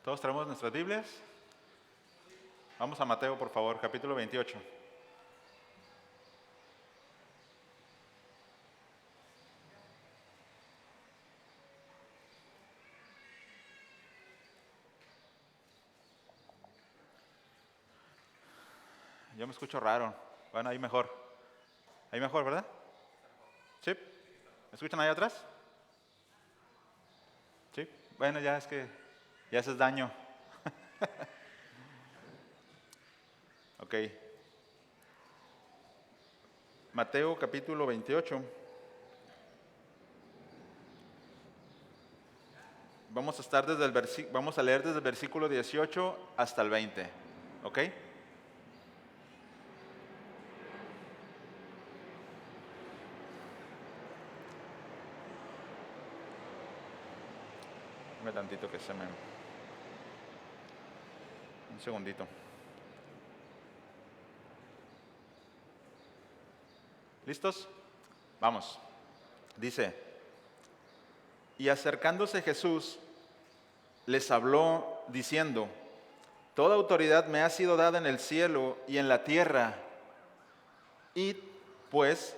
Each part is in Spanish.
¿Todos traemos nuestras Biblias? Vamos a Mateo, por favor, capítulo 28. Yo me escucho raro. Bueno, ahí mejor. Ahí mejor, ¿verdad? ¿Sí? ¿Me escuchan ahí atrás? ¿Sí? Bueno, ya es que ya haces daño. Ok. Mateo capítulo 28. Vamos a leer desde el versículo 18 hasta el 20. ¿Ok? Dame tantito que un segundito. ¿Listos? Vamos. Dice, y acercándose Jesús, les habló diciendo, toda autoridad me ha sido dada en el cielo y en la tierra. Id, pues,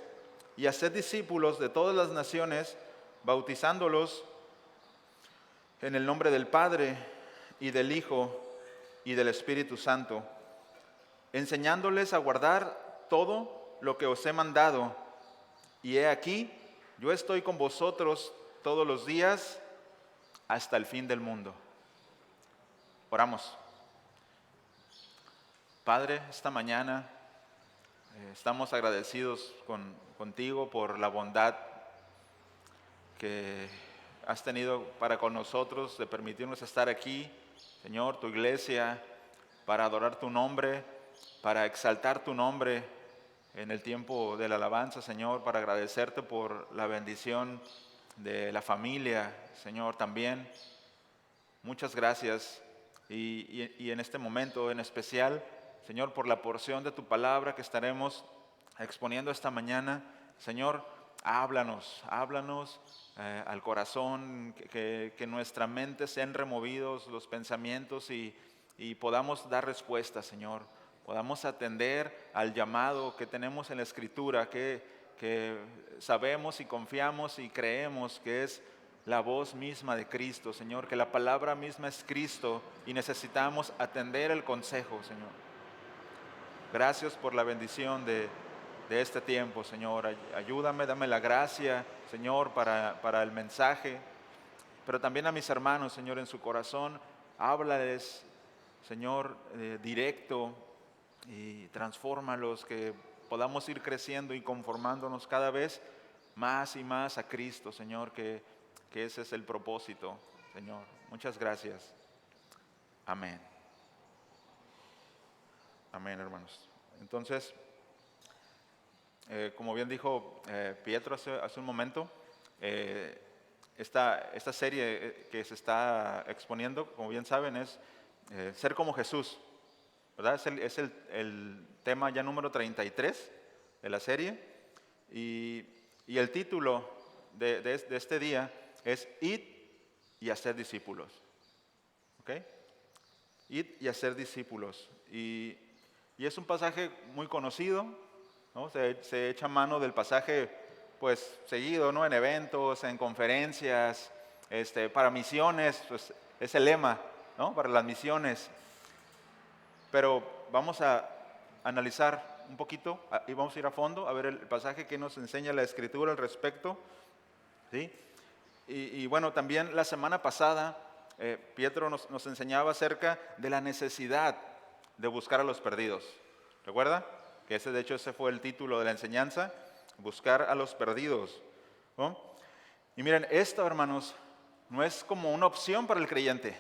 y haced discípulos de todas las naciones, bautizándolos en el nombre del Padre y del Hijo y del Espíritu Santo, enseñándoles a guardar todo lo que os he mandado. Y he aquí, yo estoy con vosotros todos los días hasta el fin del mundo. Oramos. Padre, esta mañana estamos agradecidos contigo por la bondad que has tenido para con nosotros de permitirnos estar aquí, Señor, tu iglesia, para adorar tu nombre, para exaltar tu nombre en el tiempo de la alabanza, Señor, para agradecerte por la bendición de la familia, Señor, también. Muchas gracias y en este momento en especial, Señor, por la porción de tu palabra que estaremos exponiendo esta mañana. Señor, háblanos al corazón, que nuestra mente sean removidos los pensamientos y podamos dar respuesta, Señor. Podamos atender al llamado que tenemos en la Escritura, que sabemos y confiamos y creemos que es la voz misma de Cristo, Señor, que la palabra misma es Cristo y necesitamos atender el consejo, Señor. Gracias por la bendición de este tiempo, Señor. Ayúdame, dame la gracia, Señor, para el mensaje, pero también a mis hermanos, Señor, en su corazón, háblales, Señor, directo y transfórmalos, que podamos ir creciendo y conformándonos cada vez más y más a Cristo, Señor, que ese es el propósito, Señor. Muchas gracias. Amén. Amén, hermanos. Entonces, como bien dijo Pietro hace un momento, esta serie que se está exponiendo, como bien saben, es ser como Jesús, ¿verdad? Es el tema ya número 33 de la serie y el título de este día es Id y hacer discípulos. ¿Ok? Id y hacer discípulos. Y es un pasaje muy conocido, ¿no? Se echa mano del pasaje pues seguido, ¿no? En eventos, en conferencias, para misiones, pues es el lema, ¿no? Para las misiones. Pero vamos a analizar un poquito y vamos a ir a fondo a ver el pasaje que nos enseña la Escritura al respecto, ¿sí? Y bueno, también la semana pasada Pietro nos enseñaba acerca de la necesidad de buscar a los perdidos. ¿Recuerda? Que de hecho ese fue el título de la enseñanza, buscar a los perdidos, ¿no? Y miren, esto, hermanos, no es como una opción para el creyente.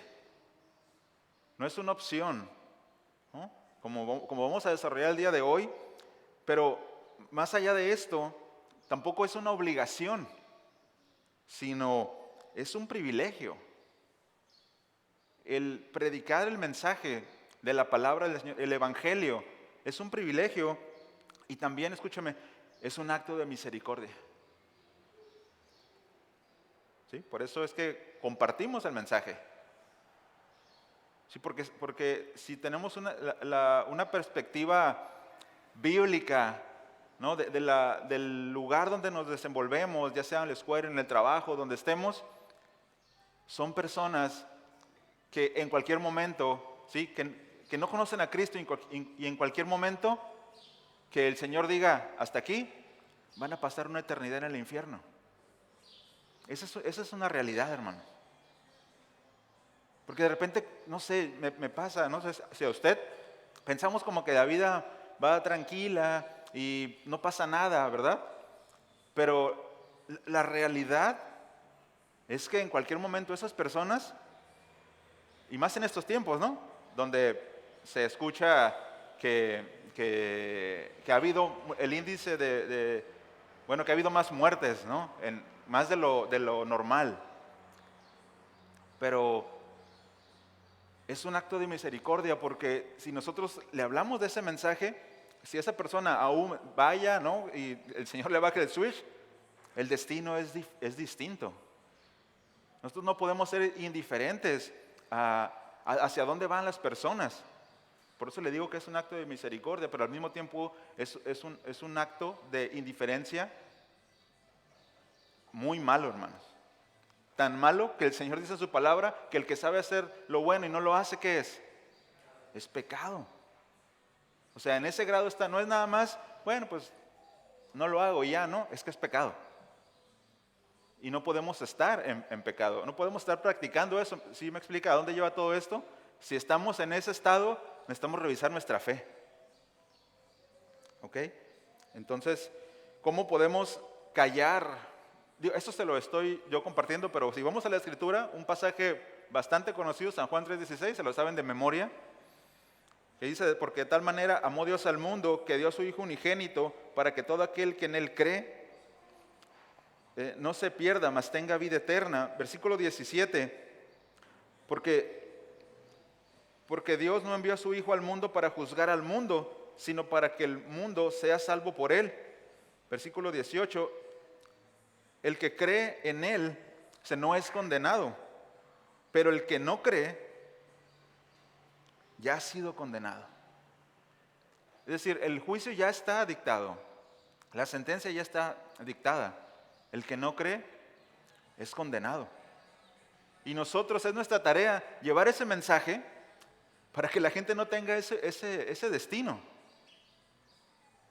No es una opción, ¿no? Como vamos a desarrollar el día de hoy, pero más allá de esto, tampoco es una obligación, sino es un privilegio. El predicar el mensaje de la palabra del Señor, el Evangelio, es un privilegio y también, escúchame, es un acto de misericordia. ¿Sí? Por eso es que compartimos el mensaje. Sí, porque si tenemos una perspectiva bíblica, ¿no? Del lugar donde nos desenvolvemos, ya sea en la escuela, en el trabajo, donde estemos, son personas que en cualquier momento, ¿sí? que no conocen a Cristo y en cualquier momento que el Señor diga, hasta aquí, van a pasar una eternidad en el infierno. Esa es una realidad, hermano. Porque de repente, no sé, me pasa, no sé si a usted, pensamos como que la vida va tranquila y no pasa nada, ¿verdad? Pero la realidad es que en cualquier momento esas personas, y más en estos tiempos, ¿no? Donde se escucha que ha habido el índice bueno, que ha habido más muertes, ¿no? Más de lo normal. Pero es un acto de misericordia porque si nosotros le hablamos de ese mensaje, si esa persona aún vaya, ¿no? Y el Señor le baje el switch, el destino es distinto. Nosotros no podemos ser indiferentes hacia dónde van las personas. Por eso le digo que es un acto de misericordia, pero al mismo tiempo es un acto de indiferencia muy malo, hermanos. Tan malo que el Señor dice en su palabra que el que sabe hacer lo bueno y no lo hace, ¿qué es? Es pecado. O sea, en ese grado está, no es nada más, bueno, pues no lo hago y ya, no, es que es pecado. Y no podemos estar en pecado, no podemos estar practicando eso. ¿Sí me explica a dónde lleva todo esto? Si estamos en ese estado, necesitamos revisar nuestra fe. ¿Ok? Entonces, ¿cómo podemos callar? Esto se lo estoy yo compartiendo, pero si vamos a la Escritura, un pasaje bastante conocido, San Juan 3:16, se lo saben de memoria, que dice, porque de tal manera amó Dios al mundo, que dio a su Hijo unigénito, para que todo aquel que en Él cree, no se pierda, mas tenga vida eterna. Versículo 17, porque Dios no envió a su Hijo al mundo para juzgar al mundo, sino para que el mundo sea salvo por Él. Versículo 18, el que cree en Él no es condenado, pero el que no cree ya ha sido condenado. Es decir, el juicio ya está dictado, la sentencia ya está dictada. El que no cree es condenado. Y nosotros es nuestra tarea llevar ese mensaje para que la gente no tenga ese destino.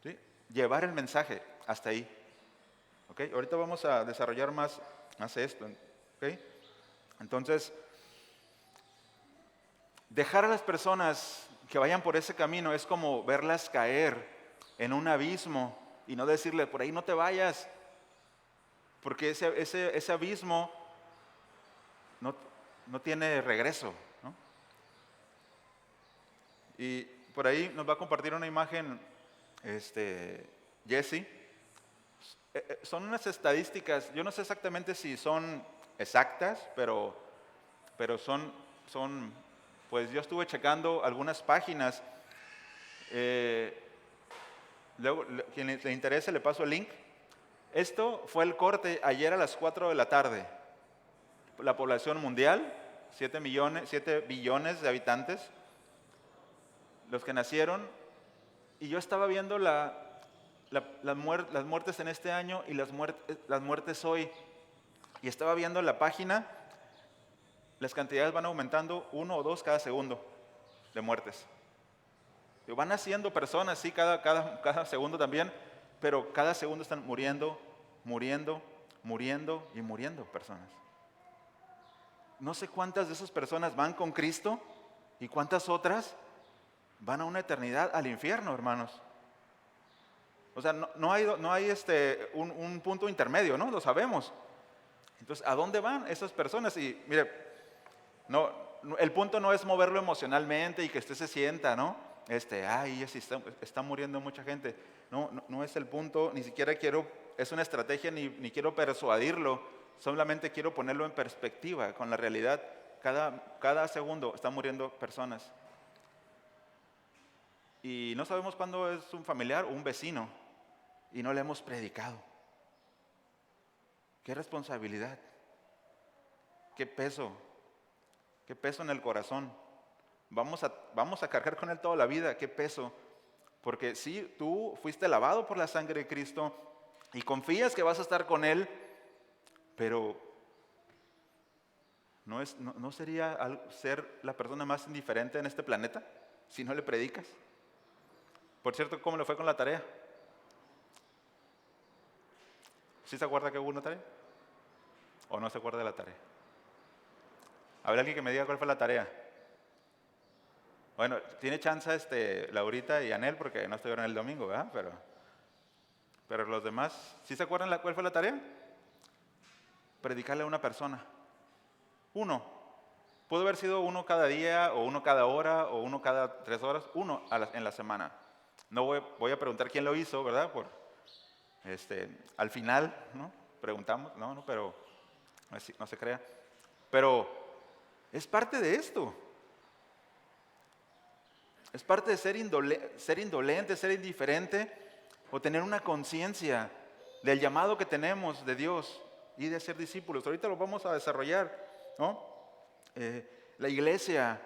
¿Sí? Llevar el mensaje hasta ahí. ¿Okay? Ahorita vamos a desarrollar más esto. ¿Okay? Entonces, dejar a las personas que vayan por ese camino es como verlas caer en un abismo y no decirle, por ahí no te vayas, porque ese abismo no tiene regreso, ¿no? Y por ahí nos va a compartir una imagen Jesse. Son unas estadísticas, yo no sé exactamente si son exactas, pero pues yo estuve checando algunas páginas. Luego, quien le interese, le paso el link. Esto fue el corte ayer a las 4 de la tarde. La población mundial, 7 billones de habitantes, los que nacieron, y yo estaba viendo las muertes en este año y las muertes hoy, y estaba viendo la página, las cantidades van aumentando 1 o 2 cada segundo de muertes. Y van naciendo personas, sí, cada segundo también, pero cada segundo están muriendo y muriendo personas. No sé cuántas de esas personas van con Cristo y cuántas otras van a una eternidad al infierno, hermanos. O sea, no hay un punto intermedio, ¿no? Lo sabemos. Entonces, ¿a dónde van esas personas? Y mire, el punto no es moverlo emocionalmente y que usted se sienta, ¿no? Ay, está muriendo mucha gente. No es el punto, ni siquiera es una estrategia ni quiero persuadirlo, solamente quiero ponerlo en perspectiva con la realidad. Cada segundo están muriendo personas. Y no sabemos cuándo es un familiar o un vecino y no le hemos predicado. Qué responsabilidad, qué peso en el corazón. Vamos a cargar con Él toda la vida. ¿Qué peso? Porque sí, tú fuiste lavado por la sangre de Cristo y confías que vas a estar con Él, pero ¿no sería ser la persona más indiferente en este planeta si no le predicas? Por cierto, ¿cómo le fue con la tarea? ¿Sí se acuerda que hubo una tarea? ¿O no se acuerda de la tarea? ¿Habrá alguien que me diga cuál fue la tarea? Bueno, tiene chance Laurita y Anel porque no estuvieron el domingo, ¿verdad? Pero los demás, ¿sí se acuerdan cuál fue la tarea? Predicarle a una persona. Uno. Pudo haber sido uno cada día, o uno cada hora, o uno cada 3 horas, uno en la semana. No voy a preguntar quién lo hizo, ¿verdad? Al final, ¿no? Preguntamos, pero no se crea. Pero es parte de esto. Es parte de ser indolente, ser indiferente, o tener una conciencia del llamado que tenemos de Dios y de ser discípulos. Ahorita lo vamos a desarrollar, ¿no? La iglesia,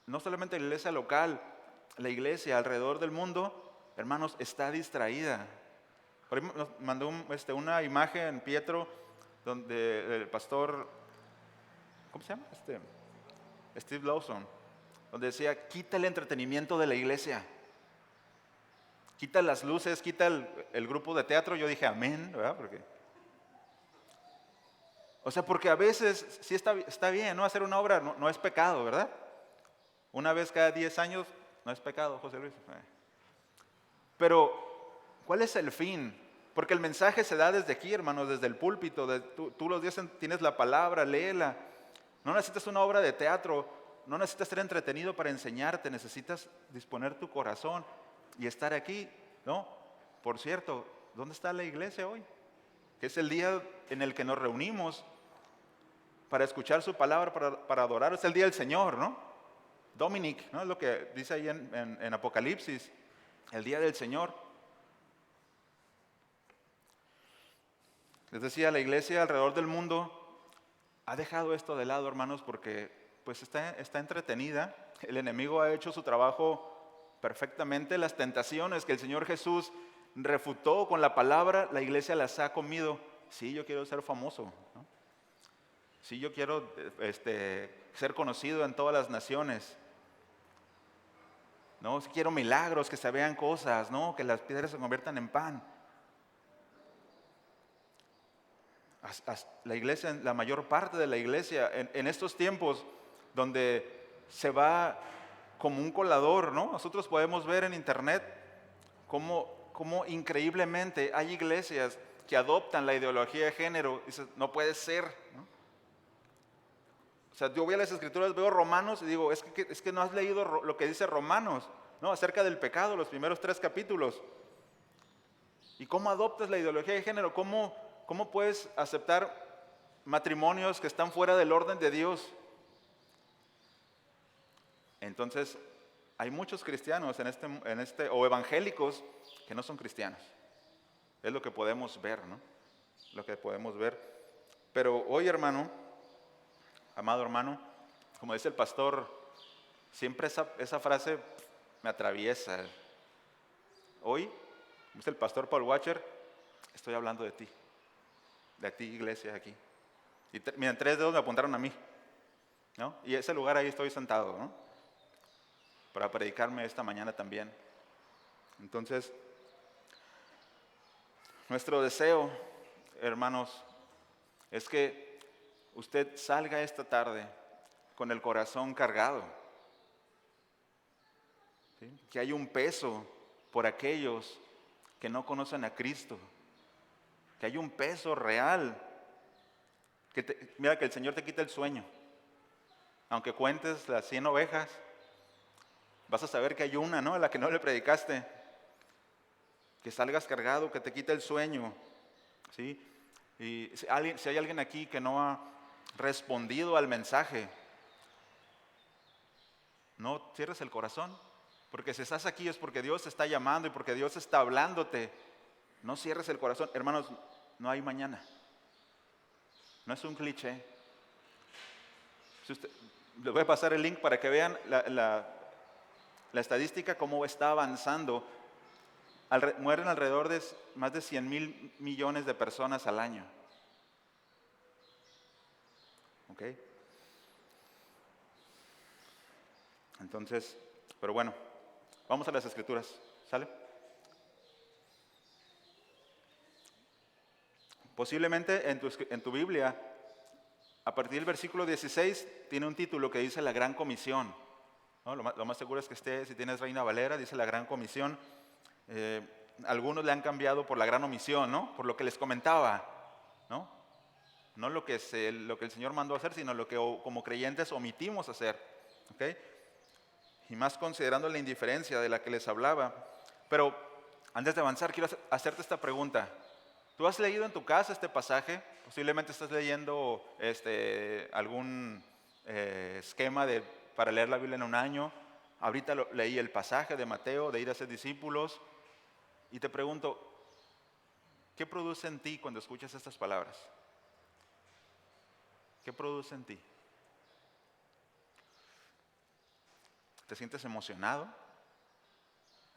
no solamente la iglesia local, la iglesia alrededor del mundo, hermanos, está distraída. Por ahí nos mandó una imagen, Pietro, donde el pastor, ¿cómo se llama? Steve Lawson, donde decía, quita el entretenimiento de la iglesia. Quita las luces, quita el grupo de teatro. Yo dije, amén, ¿verdad? Porque a veces sí está bien, ¿no? Hacer una obra no es pecado, ¿verdad? Una vez cada 10 años no es pecado, José Luis. Pero, ¿cuál es el fin? Porque el mensaje se da desde aquí, hermanos, desde el púlpito. Tú los días tienes la palabra, léela. No necesitas una obra de teatro, no necesitas ser entretenido para enseñarte, necesitas disponer tu corazón y estar aquí, ¿no? Por cierto, ¿dónde está la iglesia hoy? Que es el día en el que nos reunimos para escuchar su palabra, para adorar. Es el día del Señor, ¿no? Dominic, ¿no? Es lo que dice ahí en Apocalipsis, el día del Señor. Les decía, la iglesia alrededor del mundo ha dejado esto de lado, hermanos, porque pues está entretenida. El enemigo ha hecho su trabajo perfectamente. Las tentaciones que el Señor Jesús refutó con la palabra, la iglesia las ha comido. Sí, yo quiero ser famoso, ¿no? Sí, yo quiero ser conocido en todas las naciones. No, sí quiero milagros, que se vean cosas, ¿no? Que las piedras se conviertan en pan. La iglesia, la mayor parte de la iglesia, en estos tiempos donde se va como un colador, ¿no? Nosotros podemos ver en internet cómo increíblemente hay iglesias que adoptan la ideología de género. Dices, no puede ser, ¿no? O sea, yo voy a las escrituras, veo Romanos y digo, es que no has leído lo que dice Romanos, ¿no? Acerca del pecado, los primeros 3 capítulos. ¿Y cómo adoptas la ideología de género? ¿Cómo puedes aceptar matrimonios que están fuera del orden de Dios? Entonces, hay muchos cristianos o evangélicos que no son cristianos. Es lo que podemos ver, ¿no? Lo que podemos ver. Pero hoy, amado hermano, como dice el pastor, siempre esa frase me atraviesa. Hoy, como dice el pastor Paul Washer, estoy hablando de ti. De ti, iglesia, aquí. Y miren, 3 dedos me apuntaron a mí, ¿no? Y ese lugar ahí estoy sentado, ¿no? Para predicarme esta mañana también. Entonces, nuestro deseo, hermanos, es que usted salga esta tarde con el corazón cargado. ¿Sí? Que hay un peso por aquellos que no conocen a Cristo. Que hay un peso real. Mira que el Señor te quita el sueño. Aunque cuentes las 100 ovejas, vas a saber que hay una, ¿no? A la que no le predicaste. Que salgas cargado, que te quita el sueño, ¿sí? Y si hay alguien aquí que no ha respondido al mensaje, no cierres el corazón. Porque si estás aquí es porque Dios te está llamando y porque Dios está hablándote. No cierres el corazón. Hermanos, no hay mañana. No es un cliché. Les voy a pasar el link para que vean la estadística, cómo está avanzando. Mueren alrededor de más de 100,000 millones de personas al año. ¿Ok? Entonces, pero bueno, vamos a las escrituras, ¿sale? Posiblemente en tu Biblia, a partir del versículo 16, tiene un título que dice la Gran Comisión, ¿no? Lo más seguro es que esté, si tienes Reina Valera, dice la Gran Comisión. Algunos le han cambiado por la Gran Omisión, ¿no? Por lo que les comentaba, ¿no? No lo que el Señor mandó a hacer, sino lo que como creyentes omitimos hacer, ¿ok? Y más considerando la indiferencia de la que les hablaba. Pero antes de avanzar, quiero hacerte esta pregunta. ¿Tú has leído en tu casa este pasaje? Posiblemente estás leyendo algún esquema para leer la Biblia en un año. Ahorita leí el pasaje de Mateo, de ir a ser discípulos. Y te pregunto, ¿qué produce en ti cuando escuchas estas palabras? ¿Qué produce en ti? ¿Te sientes emocionado?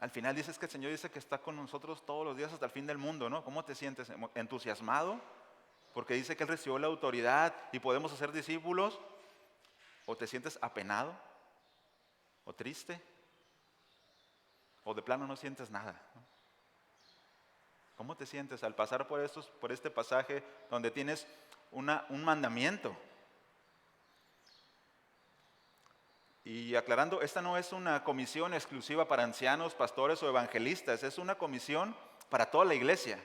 Al final dices que el Señor dice que está con nosotros todos los días hasta el fin del mundo, ¿no? ¿Cómo te sientes? ¿Entusiasmado? Porque dice que Él recibió la autoridad y podemos hacer discípulos. ¿O te sientes apenado? ¿O triste? ¿O de plano no sientes nada? ¿No? ¿Cómo te sientes al pasar por este pasaje donde tienes un mandamiento? Y aclarando, esta no es una comisión exclusiva para ancianos, pastores o evangelistas, es una comisión para toda la iglesia.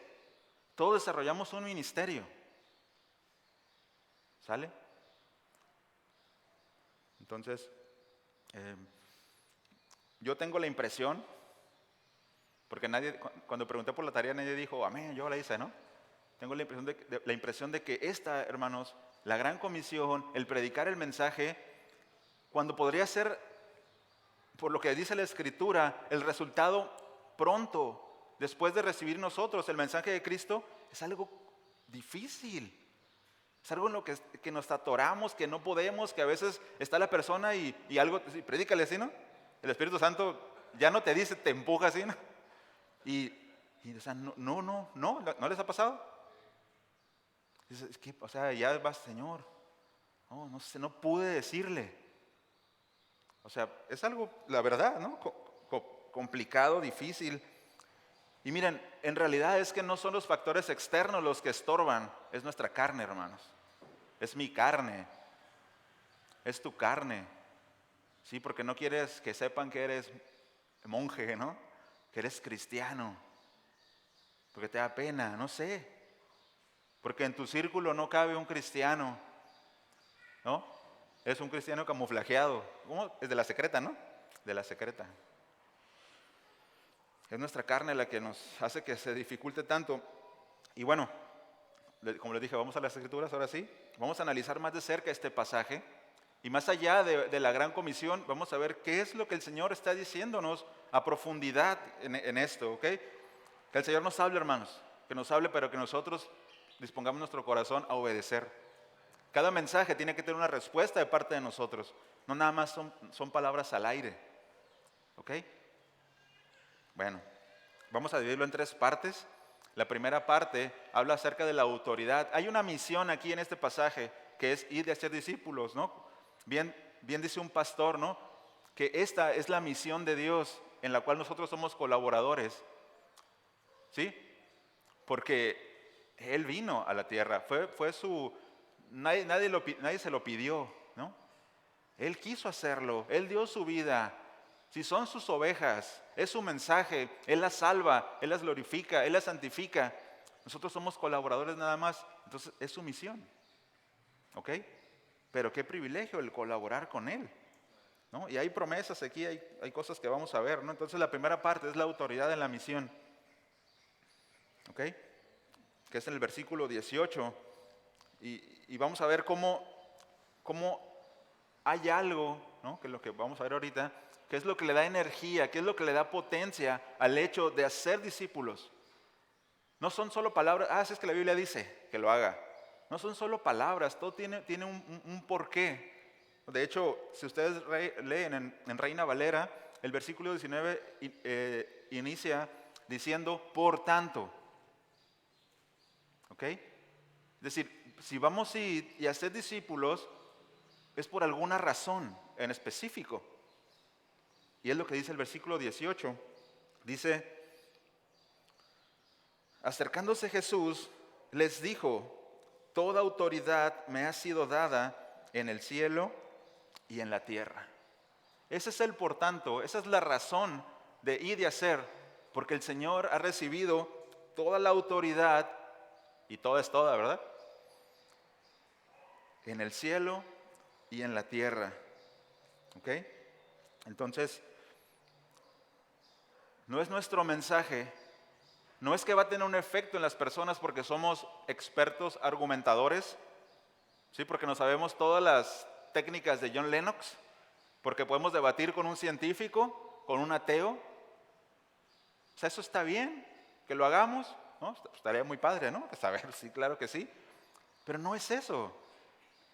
Todos desarrollamos un ministerio. ¿Sale? Entonces, yo tengo la impresión, porque cuando pregunté por la tarea nadie dijo, amén, yo la hice, ¿no? Tengo la impresión de que esta, hermanos, la gran comisión, el predicar el mensaje, cuando podría ser, por lo que dice la Escritura, el resultado pronto, después de recibir nosotros el mensaje de Cristo, es algo difícil. Es algo en lo que nos atoramos, que no podemos, que a veces está la persona y algo, sí, predícale así, ¿no? El Espíritu Santo ya no te dice, te empuja así, ¿no? Y o sea, ¿no les ha pasado? Es que, o sea, ya vas, Señor, no sé, no pude decirle. O sea, es algo, la verdad, ¿no? Complicado, difícil. Y miren, en realidad es que no son los factores externos los que estorban, es nuestra carne, hermanos. Es mi carne, es tu carne. Sí, porque no quieres que sepan que eres monje, ¿no? Que eres cristiano. Porque te da pena, no sé. Porque en tu círculo no cabe un cristiano, ¿no? Es un cristiano camuflajeado. ¿Cómo? Es de la secreta, ¿no? De la secreta. Es nuestra carne la que nos hace que se dificulte tanto. Y bueno, como les dije, vamos a las Escrituras ahora sí. Vamos a analizar más de cerca este pasaje. Y más allá de la gran comisión, vamos a ver qué es lo que el Señor está diciéndonos a profundidad en esto, ¿ok? Que el Señor nos hable, hermanos. Que nos hable, pero que nosotros dispongamos nuestro corazón a obedecer. Cada mensaje tiene que tener una respuesta de parte de nosotros. No nada más son palabras al aire. ¿Ok? Bueno, vamos a dividirlo en 3 partes. La primera parte habla acerca de la autoridad. Hay una misión aquí en este pasaje que es ir a ser discípulos, ¿no? Bien dice un pastor, ¿no? Que esta es la misión de Dios en la cual nosotros somos colaboradores. ¿Sí? Porque Él vino a la tierra. Fue su... Nadie se lo pidió, ¿no? Él quiso hacerlo. Él dio su vida. Si son sus ovejas, es su mensaje. Él las salva, Él las glorifica, Él las santifica. Nosotros somos colaboradores nada más. Entonces es su misión. ¿Ok? Pero qué privilegio el colaborar con Él, ¿no? Y hay promesas aquí, hay cosas que vamos a ver, ¿no? Entonces la primera parte es la autoridad en la misión. ¿Ok? Que es en el versículo 18. Y vamos a ver cómo hay algo, ¿no? Que es lo que vamos a ver ahorita, que es lo que le da energía, que es lo que le da potencia al hecho de hacer discípulos. No son solo palabras, si es que la Biblia dice que lo haga. No son solo palabras, todo tiene un porqué. De hecho, si ustedes leen en Reina Valera, el versículo 19 inicia diciendo, por tanto. ¿Ok? Es decir, si vamos a ir y a ser discípulos, es por alguna razón en específico. Y es lo que dice el versículo 18. Dice, acercándose Jesús, les dijo, toda autoridad me ha sido dada en el cielo y en la tierra. Ese es el por tanto, esa es la razón de ir y hacer, porque el Señor ha recibido toda la autoridad, y toda es toda, ¿verdad? En el cielo y en la tierra. ¿Ok? Entonces, no es nuestro mensaje, no es que va a tener un efecto en las personas porque somos expertos argumentadores, ¿sí? Porque no sabemos todas las técnicas de John Lennox, porque podemos debatir con un científico, con un ateo. O sea, eso está bien, que lo hagamos, ¿no? Estaría muy padre, ¿no? Saber, sí, claro que sí. Pero no es eso,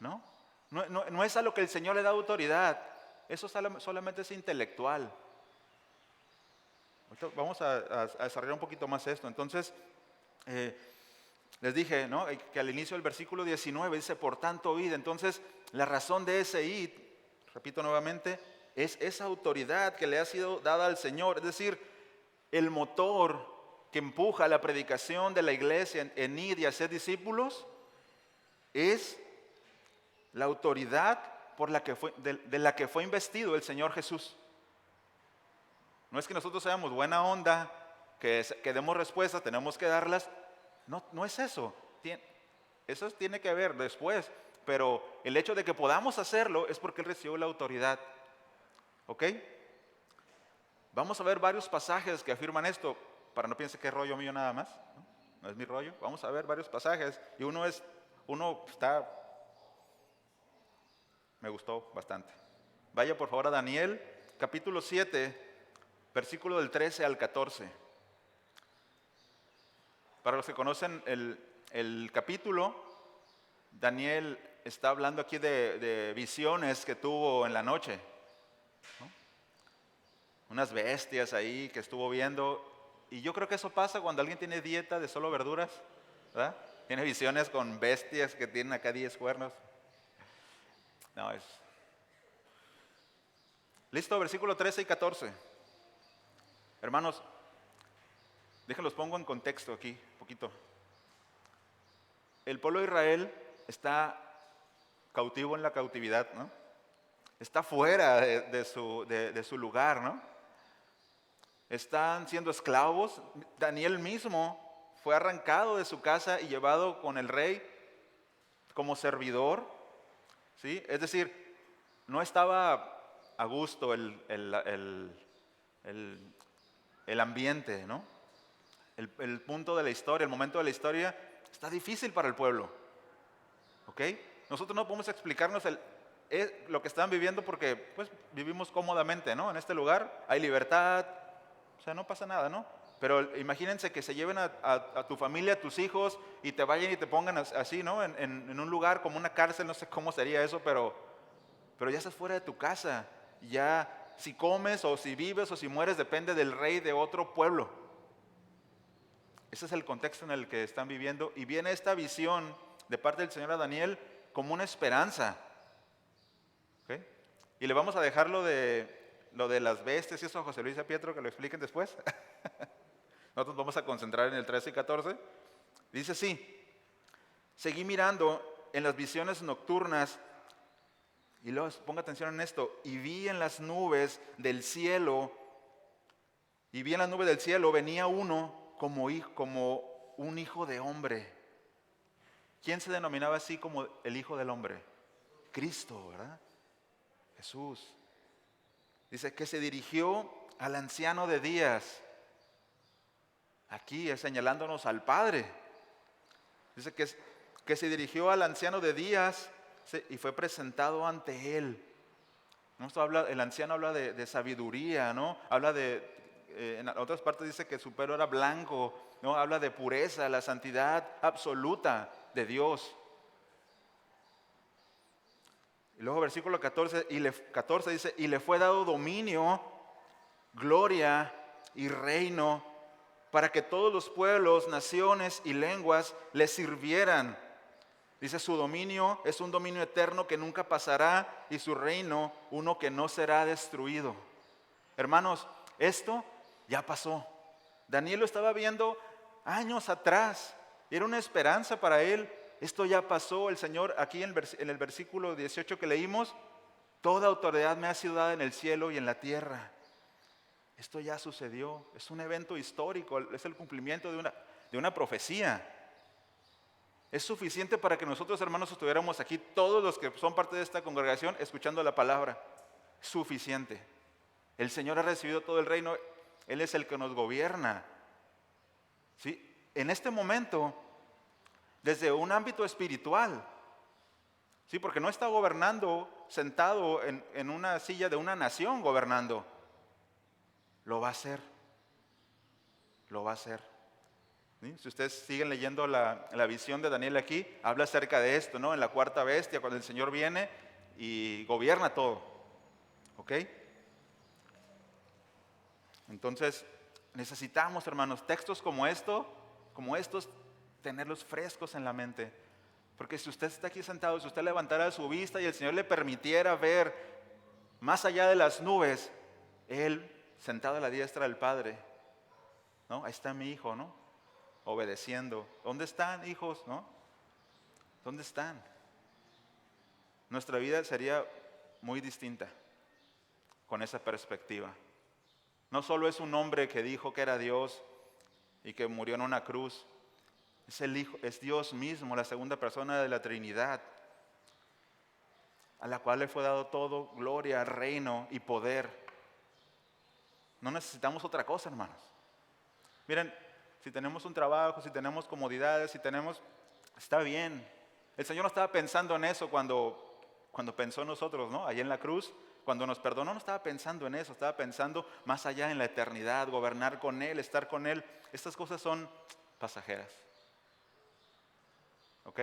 ¿no? No es a lo que el Señor le da autoridad. Eso solamente es intelectual. Ahorita vamos a desarrollar un poquito más esto. Entonces, les dije, ¿no? Que al inicio del versículo 19 dice, por tanto, id. Entonces, la razón de ese id, repito nuevamente, es esa autoridad que le ha sido dada al Señor. Es decir, el motor que empuja la predicación de la iglesia en ir y hacer discípulos es la autoridad de la que fue investido el Señor Jesús. No es que nosotros seamos buena onda, que demos respuestas, tenemos que darlas. No es eso. Eso tiene que ver después. Pero el hecho de que podamos hacerlo es porque Él recibió la autoridad. ¿Ok? Vamos a ver varios pasajes que afirman esto, para no piense que es rollo mío nada más. No es mi rollo. Vamos a ver varios pasajes. Y me gustó bastante. Vaya por favor a Daniel, capítulo 7, versículo del 13 al 14. Para los que conocen el capítulo, Daniel está hablando aquí de visiones que tuvo en la noche, ¿no? Unas bestias ahí que estuvo viendo. Y yo creo que eso pasa cuando alguien tiene dieta de solo verduras, ¿verdad? Tiene visiones con bestias que tienen acá 10 cuernos. No, es... Listo, versículo 13 y 14. Hermanos, déjenlos pongo en contexto aquí, un poquito. El pueblo de Israel está cautivo en la cautividad, ¿no? Está fuera de su lugar, ¿no? Están siendo esclavos. Daniel mismo fue arrancado de su casa y llevado con el rey como servidor, ¿sí? Es decir, no estaba a gusto el ambiente, ¿no? El punto de la historia, el momento de la historia está difícil para el pueblo. ¿Ok? Nosotros no podemos explicarnos lo que están viviendo porque pues vivimos cómodamente, ¿no? En este lugar hay libertad, o sea, no pasa nada, ¿no? Pero imagínense que se lleven a tu familia, a tus hijos y te vayan y te pongan así, ¿no? En un lugar como una cárcel, no sé cómo sería eso, pero ya estás fuera de tu casa. Ya si comes o si vives o si mueres depende del rey de otro pueblo. Ese es el contexto en el que están viviendo. Y viene esta visión de parte del Señor a Daniel como una esperanza. ¿Okay? Y le vamos a dejar lo de las bestias y eso a José Luis y a Pietro que lo expliquen después. Nosotros vamos a concentrar en el 13 y 14. Dice así: seguí mirando en las visiones nocturnas, y luego ponga atención en esto, y vi en las nubes del cielo, venía uno como un hijo de hombre. ¿Quién se denominaba así como el hijo del hombre? Cristo, ¿verdad? Jesús. Dice que se dirigió al anciano de días. Aquí es señalándonos al Padre. Dice que se dirigió al anciano de días y fue presentado ante él. El anciano habla de sabiduría, ¿no? Habla en otras partes dice que su pelo era blanco, ¿no? Habla de pureza, la santidad absoluta de Dios. Y luego versículo 14 dice, y le fue dado dominio, gloria y reino para que todos los pueblos, naciones y lenguas le sirvieran. Dice, su dominio es un dominio eterno que nunca pasará y su reino uno que no será destruido. Hermanos, esto ya pasó. Daniel lo estaba viendo años atrás. Era una esperanza para él. Esto ya pasó. El Señor aquí en el versículo 18 que leímos, toda autoridad me ha sido dada en el cielo y en la tierra. Esto ya sucedió. Es un evento histórico. Es el cumplimiento de una profecía. Es suficiente para que nosotros, hermanos, estuviéramos aquí, todos los que son parte de esta congregación, escuchando la palabra. Suficiente. El Señor ha recibido todo el reino. Él es el que nos gobierna. ¿Sí? En este momento, desde un ámbito espiritual, ¿sí? Porque no está gobernando sentado en una silla de una nación gobernando. Lo va a hacer. Lo va a hacer. ¿Sí? Si ustedes siguen leyendo la visión de Daniel aquí, habla acerca de esto, ¿no? En la cuarta bestia, cuando el Señor viene y gobierna todo. ¿Ok? Entonces, necesitamos, hermanos, textos como estos, tenerlos frescos en la mente. Porque si usted está aquí sentado, si usted levantara su vista y el Señor le permitiera ver más allá de las nubes, Él sentado a la diestra del Padre, ¿no? Ahí está mi hijo, ¿no? Obedeciendo. ¿Dónde están, hijos? ¿No? ¿Dónde están? Nuestra vida sería muy distinta con esa perspectiva. No solo es un hombre que dijo que era Dios y que murió en una cruz. Es el Hijo, es Dios mismo, la segunda persona de la Trinidad, a la cual le fue dado todo, gloria, reino y poder. No necesitamos otra cosa, hermanos. Miren, si tenemos un trabajo, si tenemos comodidades, está bien. El Señor no estaba pensando en eso cuando pensó en nosotros, ¿no? Allí en la cruz, cuando nos perdonó, no estaba pensando en eso, estaba pensando más allá en la eternidad, gobernar con Él, estar con Él. Estas cosas son pasajeras. ¿Ok?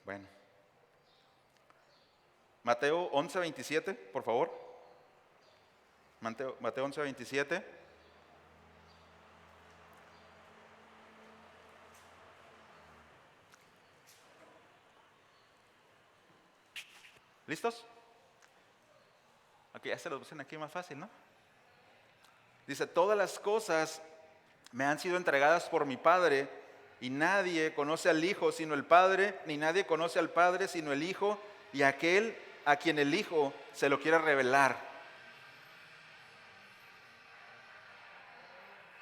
Bueno. Mateo 11:27, por favor. Mateo 11:27. ¿Listos? Ok, ya se los puse aquí más fácil, ¿no? Dice, todas las cosas me han sido entregadas por mi Padre, y nadie conoce al Hijo sino el Padre, ni nadie conoce al Padre sino el Hijo, y aquel a quien el Hijo se lo quiera revelar.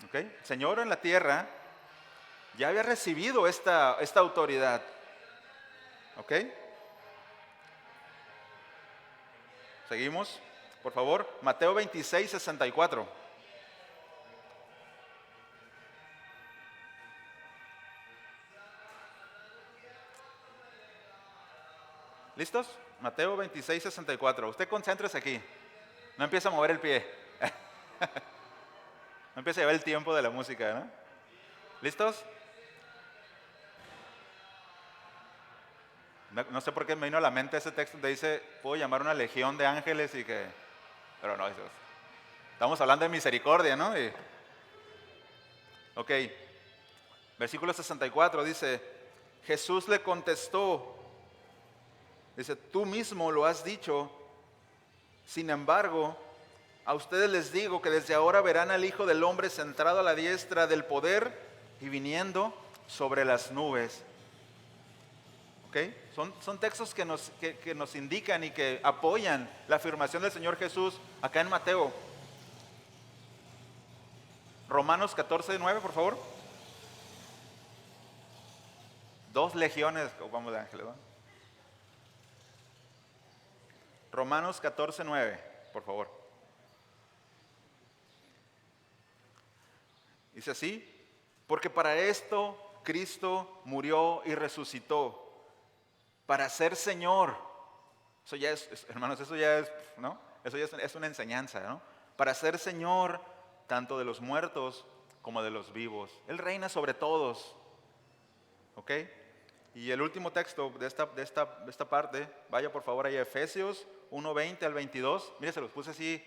¿Ok? El Señor en la tierra ya había recibido esta autoridad. ¿Ok? Seguimos, por favor. Mateo 26:64. ¿Listos? Mateo 26:64. Usted concéntrese aquí. No empiece a mover el pie. No empiece a llevar el tiempo de la música, ¿no? ¿Listos? No sé por qué me vino a la mente ese texto donde dice, puedo llamar una legión de ángeles y que... Pero no, estamos hablando de misericordia, ¿no? Ok, versículo 64 dice, Jesús le contestó, dice, tú mismo lo has dicho, sin embargo, a ustedes les digo que desde ahora verán al Hijo del Hombre sentado a la diestra del poder y viniendo sobre las nubes. ¿Ok? Son textos que nos indican y que apoyan la afirmación del Señor Jesús acá en Mateo. Romanos 14:9, por favor. 2 legiones, vamos de ángeles, ¿no? Romanos 14:9, por favor. Dice así, porque para esto Cristo murió y resucitó, para ser Señor. Eso ya es, hermanos, eso ya es, ¿no? Eso ya es una enseñanza, ¿no? Para ser Señor tanto de los muertos como de los vivos. Él reina sobre todos. ¿Ok? Y el último texto de esta parte, vaya por favor ahí a Efesios 1:20 al 22. Mire, se los puse así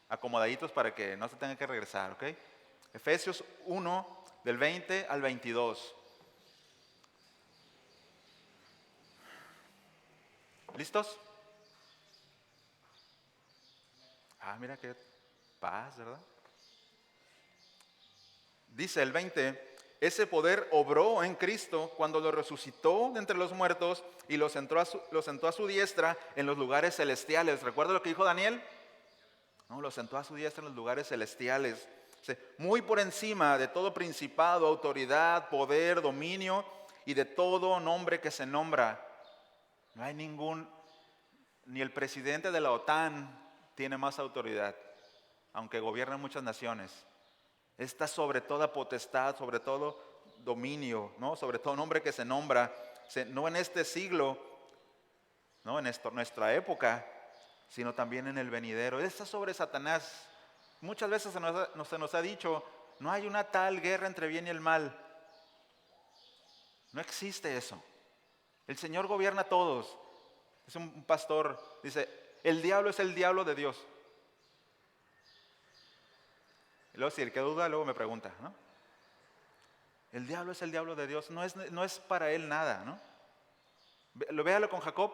acomodaditos para que no se tengan que regresar, ¿ok? Efesios 1 del 20 al 22. ¿Listos? Mira qué paz, ¿verdad? Dice el 20, ese poder obró en Cristo cuando lo resucitó de entre los muertos y lo sentó a su diestra en los lugares celestiales. ¿Recuerda lo que dijo Daniel? No, lo sentó a su diestra en los lugares celestiales. Muy por encima de todo principado, autoridad, poder, dominio y de todo nombre que se nombra. No hay ni el presidente de la OTAN tiene más autoridad, aunque gobierna muchas naciones. Está sobre toda potestad, sobre todo dominio, ¿no? Sobre todo nombre que se nombra, no en este siglo, no en nuestra época, sino también en el venidero. Está sobre Satanás. Muchas veces se nos ha dicho, no hay una tal guerra entre bien y el mal. No existe eso. El Señor gobierna a todos. Es un pastor, dice, el diablo es el diablo de Dios. Y luego si el que duda, luego me pregunta, ¿no? El diablo es el diablo de Dios, no es para él nada, ¿no? Véalo con Jacob,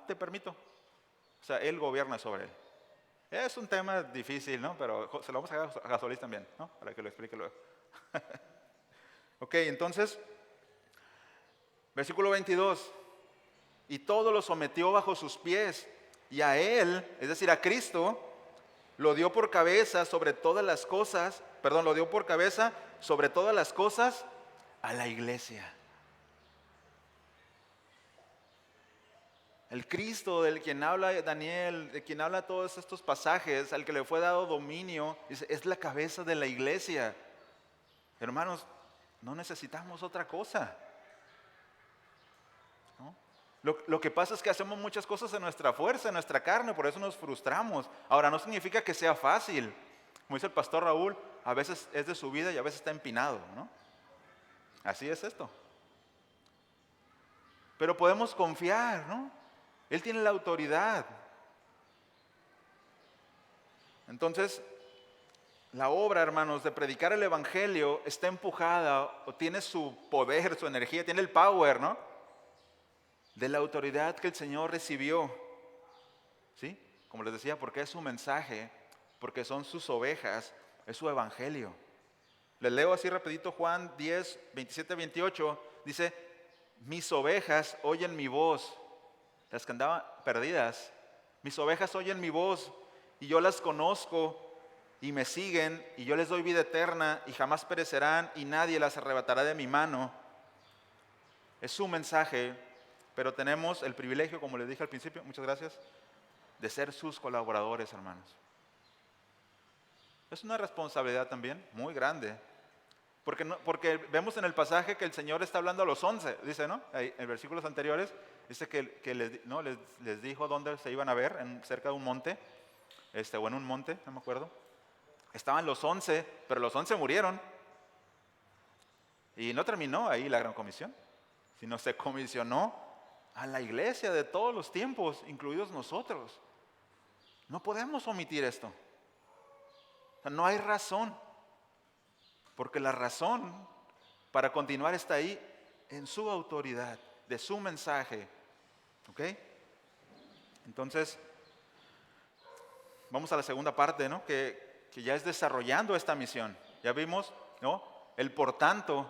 te permito. O sea, él gobierna sobre él. Es un tema difícil, ¿no? Pero se lo vamos a dejar a Solís también, ¿no? Para que lo explique luego. Ok, entonces, versículo 22. Y todo lo sometió bajo sus pies, y a él, es decir, a Cristo, lo dio por cabeza sobre todas las cosas, lo dio por cabeza sobre todas las cosas a la iglesia. El Cristo del quien habla Daniel, de quien habla todos estos pasajes, al que le fue dado dominio, es la cabeza de la iglesia. Hermanos, no necesitamos otra cosa, ¿no? Lo que pasa es que hacemos muchas cosas en nuestra fuerza, en nuestra carne, por eso nos frustramos. Ahora, no significa que sea fácil. Como dice el pastor Raúl, a veces es de subida y a veces está empinado, ¿no? Así es esto. Pero podemos confiar, ¿no? Él tiene la autoridad. Entonces, la obra, hermanos, de predicar el evangelio está empujada o tiene su poder, su energía, tiene el power, ¿no? De la autoridad que el Señor recibió. ¿Sí? Como les decía, porque es su mensaje, porque son sus ovejas, es su evangelio. Les leo así rapidito Juan 10, 27, 28. Dice, mis ovejas oyen mi voz. Las que andaban perdidas. Mis ovejas oyen mi voz y yo las conozco y me siguen y yo les doy vida eterna y jamás perecerán y nadie las arrebatará de mi mano. Es su mensaje, pero tenemos el privilegio, como les dije al principio, muchas gracias, de ser sus colaboradores, hermanos. Es una responsabilidad también muy grande. Porque vemos en el pasaje que el Señor está hablando a los 11, dice, ¿no? Ahí, en versículos anteriores, dice que les dijo dónde se iban a ver, cerca de un monte, o en un monte, no me acuerdo. Estaban los 11, pero los 11 murieron. Y no terminó ahí la gran comisión, sino se comisionó a la iglesia de todos los tiempos, incluidos nosotros. No podemos omitir esto. O sea, no hay razón. Porque la razón para continuar está ahí en su autoridad, de su mensaje. ¿Ok? Entonces, vamos a la segunda parte, ¿no? Que ya es desarrollando esta misión. Ya vimos, ¿no? El por tanto,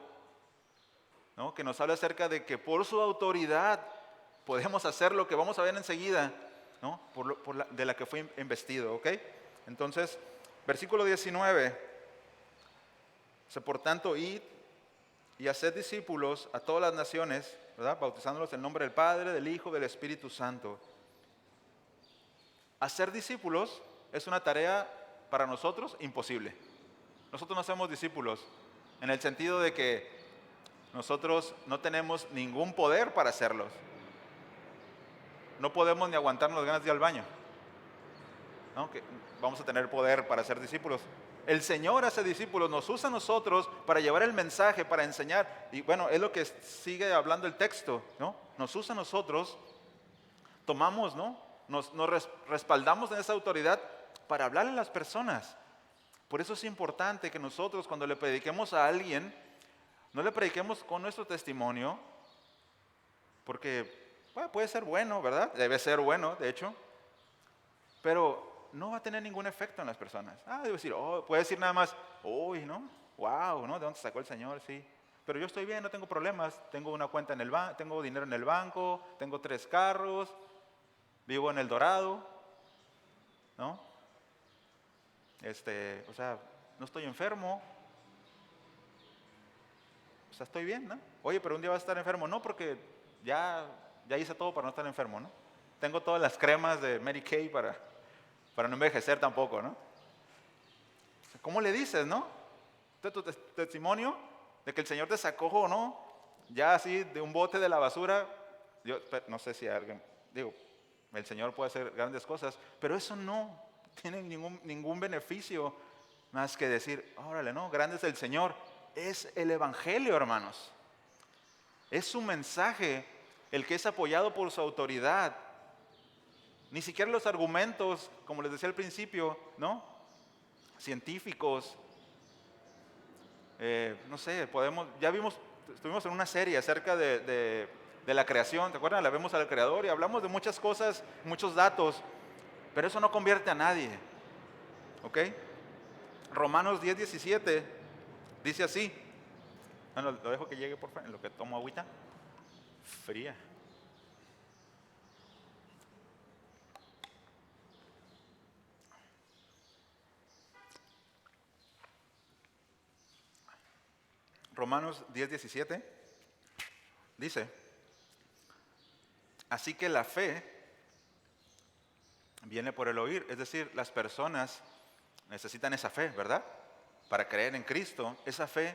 ¿no? Que nos habla acerca de que por su autoridad podemos hacer lo que vamos a ver enseguida, ¿no? De la que fue investido. ¿Ok? Entonces, versículo 19. Por tanto, id y haced discípulos a todas las naciones, ¿verdad? Bautizándolos en el nombre del Padre, del Hijo, del Espíritu Santo. Hacer discípulos es una tarea para nosotros imposible. Nosotros no somos discípulos en el sentido de que nosotros no tenemos ningún poder para hacerlos. No podemos ni aguantarnos las ganas de ir al baño, ¿no? Que vamos a tener poder para ser discípulos. El Señor hace discípulos, nos usa a nosotros para llevar el mensaje, para enseñar. Y bueno, es lo que sigue hablando el texto, ¿no? Nos usa a nosotros, tomamos, ¿no? Nos respaldamos en esa autoridad para hablarle a las personas. Por eso es importante que nosotros, cuando le prediquemos a alguien, no le prediquemos con nuestro testimonio, porque bueno, puede ser bueno, ¿verdad? Debe ser bueno, de hecho, pero no va a tener ningún efecto en las personas. Debo decir, puede decir nada más, uy, ¿no? Wow, ¿no? ¿De dónde sacó el Señor? Sí. Pero yo estoy bien, no tengo problemas, tengo una cuenta en el banco, tengo dinero en el banco, tengo 3 carros, vivo en El Dorado, ¿no? O sea, no estoy enfermo, o sea, estoy bien, ¿no? Oye, pero un día vas a estar enfermo. No, porque ya hice todo para no estar enfermo, ¿no? Tengo todas las cremas de Mary Kay para no envejecer tampoco, ¿no? ¿Cómo le dices, no? Tu testimonio de que el Señor te sacó, o no, ya así de un bote de la basura. Yo no sé si alguien, digo, el Señor puede hacer grandes cosas, pero eso no tiene ningún beneficio más que decir, órale, no, grande es el Señor. Es el Evangelio, hermanos. Es su mensaje el que es apoyado por su autoridad. Ni siquiera los argumentos, como les decía al principio, ¿no? Científicos, no sé, estuvimos en una serie acerca de la creación, ¿te acuerdas? La vemos al Creador y hablamos de muchas cosas, muchos datos, pero eso no convierte a nadie, ¿ok? Romanos 10:17 dice así, bueno, lo dejo que llegue por favor, en lo que tomo agüita fría. Romanos 10:17 dice, así que la fe viene por el oír, es decir, las personas necesitan esa fe, ¿verdad? Para creer en Cristo, esa fe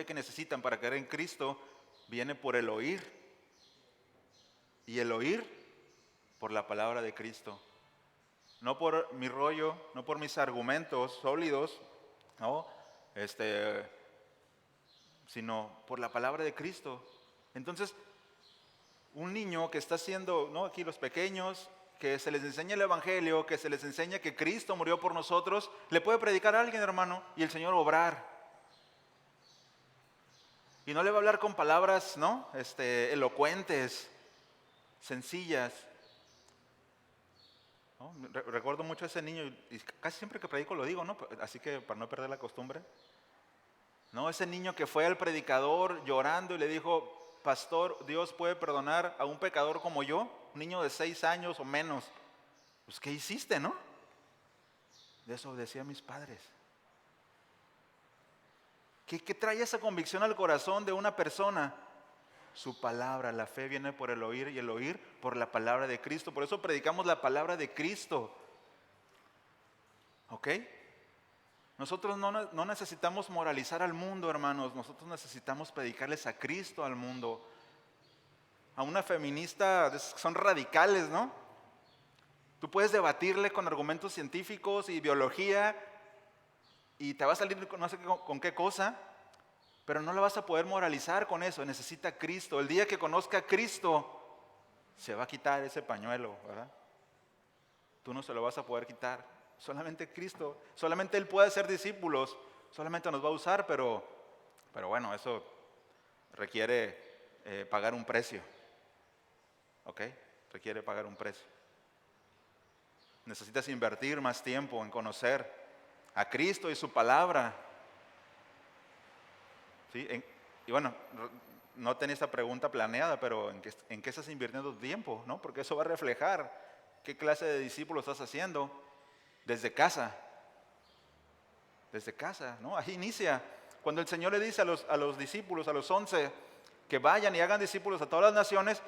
que necesitan para creer en Cristo viene por el oír, y el oír por la palabra de Cristo. No por mi rollo, no por mis argumentos sólidos, ¿no? Sino por la palabra de Cristo. Entonces, un niño que está haciendo, ¿no? Aquí los pequeños, que se les enseña el Evangelio, que se les enseña que Cristo murió por nosotros, le puede predicar a alguien, hermano, y el Señor obrar. Y no le va a hablar con palabras, ¿no? Elocuentes, sencillas. ¿No? Recuerdo mucho a ese niño, y casi siempre que predico lo digo, ¿no? Así que para no perder la costumbre. No, ese niño que fue al predicador llorando y le dijo, pastor, Dios puede perdonar a un pecador como yo, un niño de 6 años o menos. Pues, ¿qué hiciste, no? Desobedecí a mis padres. ¿Qué trae esa convicción al corazón de una persona? Su palabra, la fe viene por el oír y el oír por la palabra de Cristo. Por eso predicamos la palabra de Cristo. ¿Ok? Nosotros no necesitamos moralizar al mundo, hermanos. Nosotros necesitamos predicarles a Cristo al mundo. A una feminista son radicales, ¿no? Tú puedes debatirle con argumentos científicos y biología y te va a salir no sé con qué cosa, pero no la vas a poder moralizar con eso. Necesita Cristo. El día que conozca a Cristo, se va a quitar ese pañuelo, ¿verdad? Tú no se lo vas a poder quitar. Solamente Cristo, solamente Él puede hacer discípulos, solamente nos va a usar, pero bueno, eso requiere pagar un precio. ¿Ok? Requiere pagar un precio. Necesitas invertir más tiempo en conocer a Cristo y su palabra. ¿Sí? Y bueno, no tenía esta pregunta planeada, pero ¿en qué estás invirtiendo tu tiempo? ¿No? Porque eso va a reflejar qué clase de discípulo estás haciendo. Desde casa, ¿no? Ahí inicia. Cuando el Señor le dice a los discípulos, a los 11, que vayan y hagan discípulos a todas las naciones,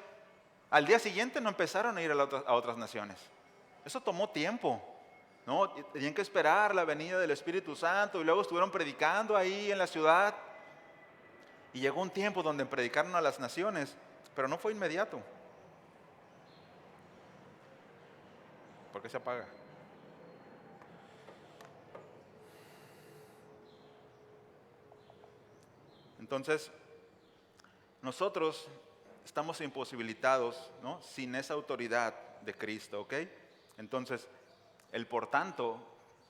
al día siguiente no empezaron a ir a otras naciones. Eso tomó tiempo, ¿no? Tenían que esperar la venida del Espíritu Santo y luego estuvieron predicando ahí en la ciudad. Y llegó un tiempo donde predicaron a las naciones, pero no fue inmediato. ¿Por qué se apaga? Entonces, nosotros estamos imposibilitados, ¿no? Sin esa autoridad de Cristo, ¿ok? Entonces, el por tanto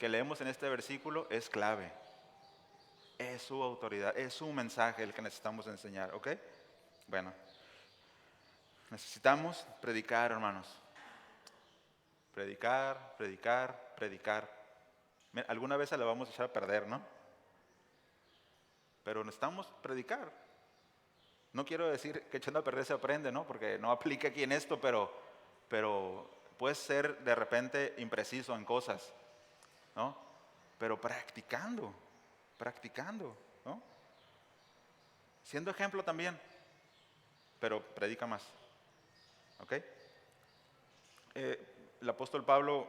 que leemos en este versículo es clave. Es su autoridad, es su mensaje el que necesitamos enseñar, ¿ok? Bueno, necesitamos predicar, hermanos. Predicar, predicar, predicar. Alguna vez se la vamos a echar a perder, ¿no? Pero necesitamos predicar. No quiero decir que echando a perder se aprende, ¿no? Porque no aplica aquí en esto, pero puedes ser de repente impreciso en cosas, ¿no? Pero practicando, ¿no? Siendo ejemplo también, pero predica más, ¿ok? El apóstol Pablo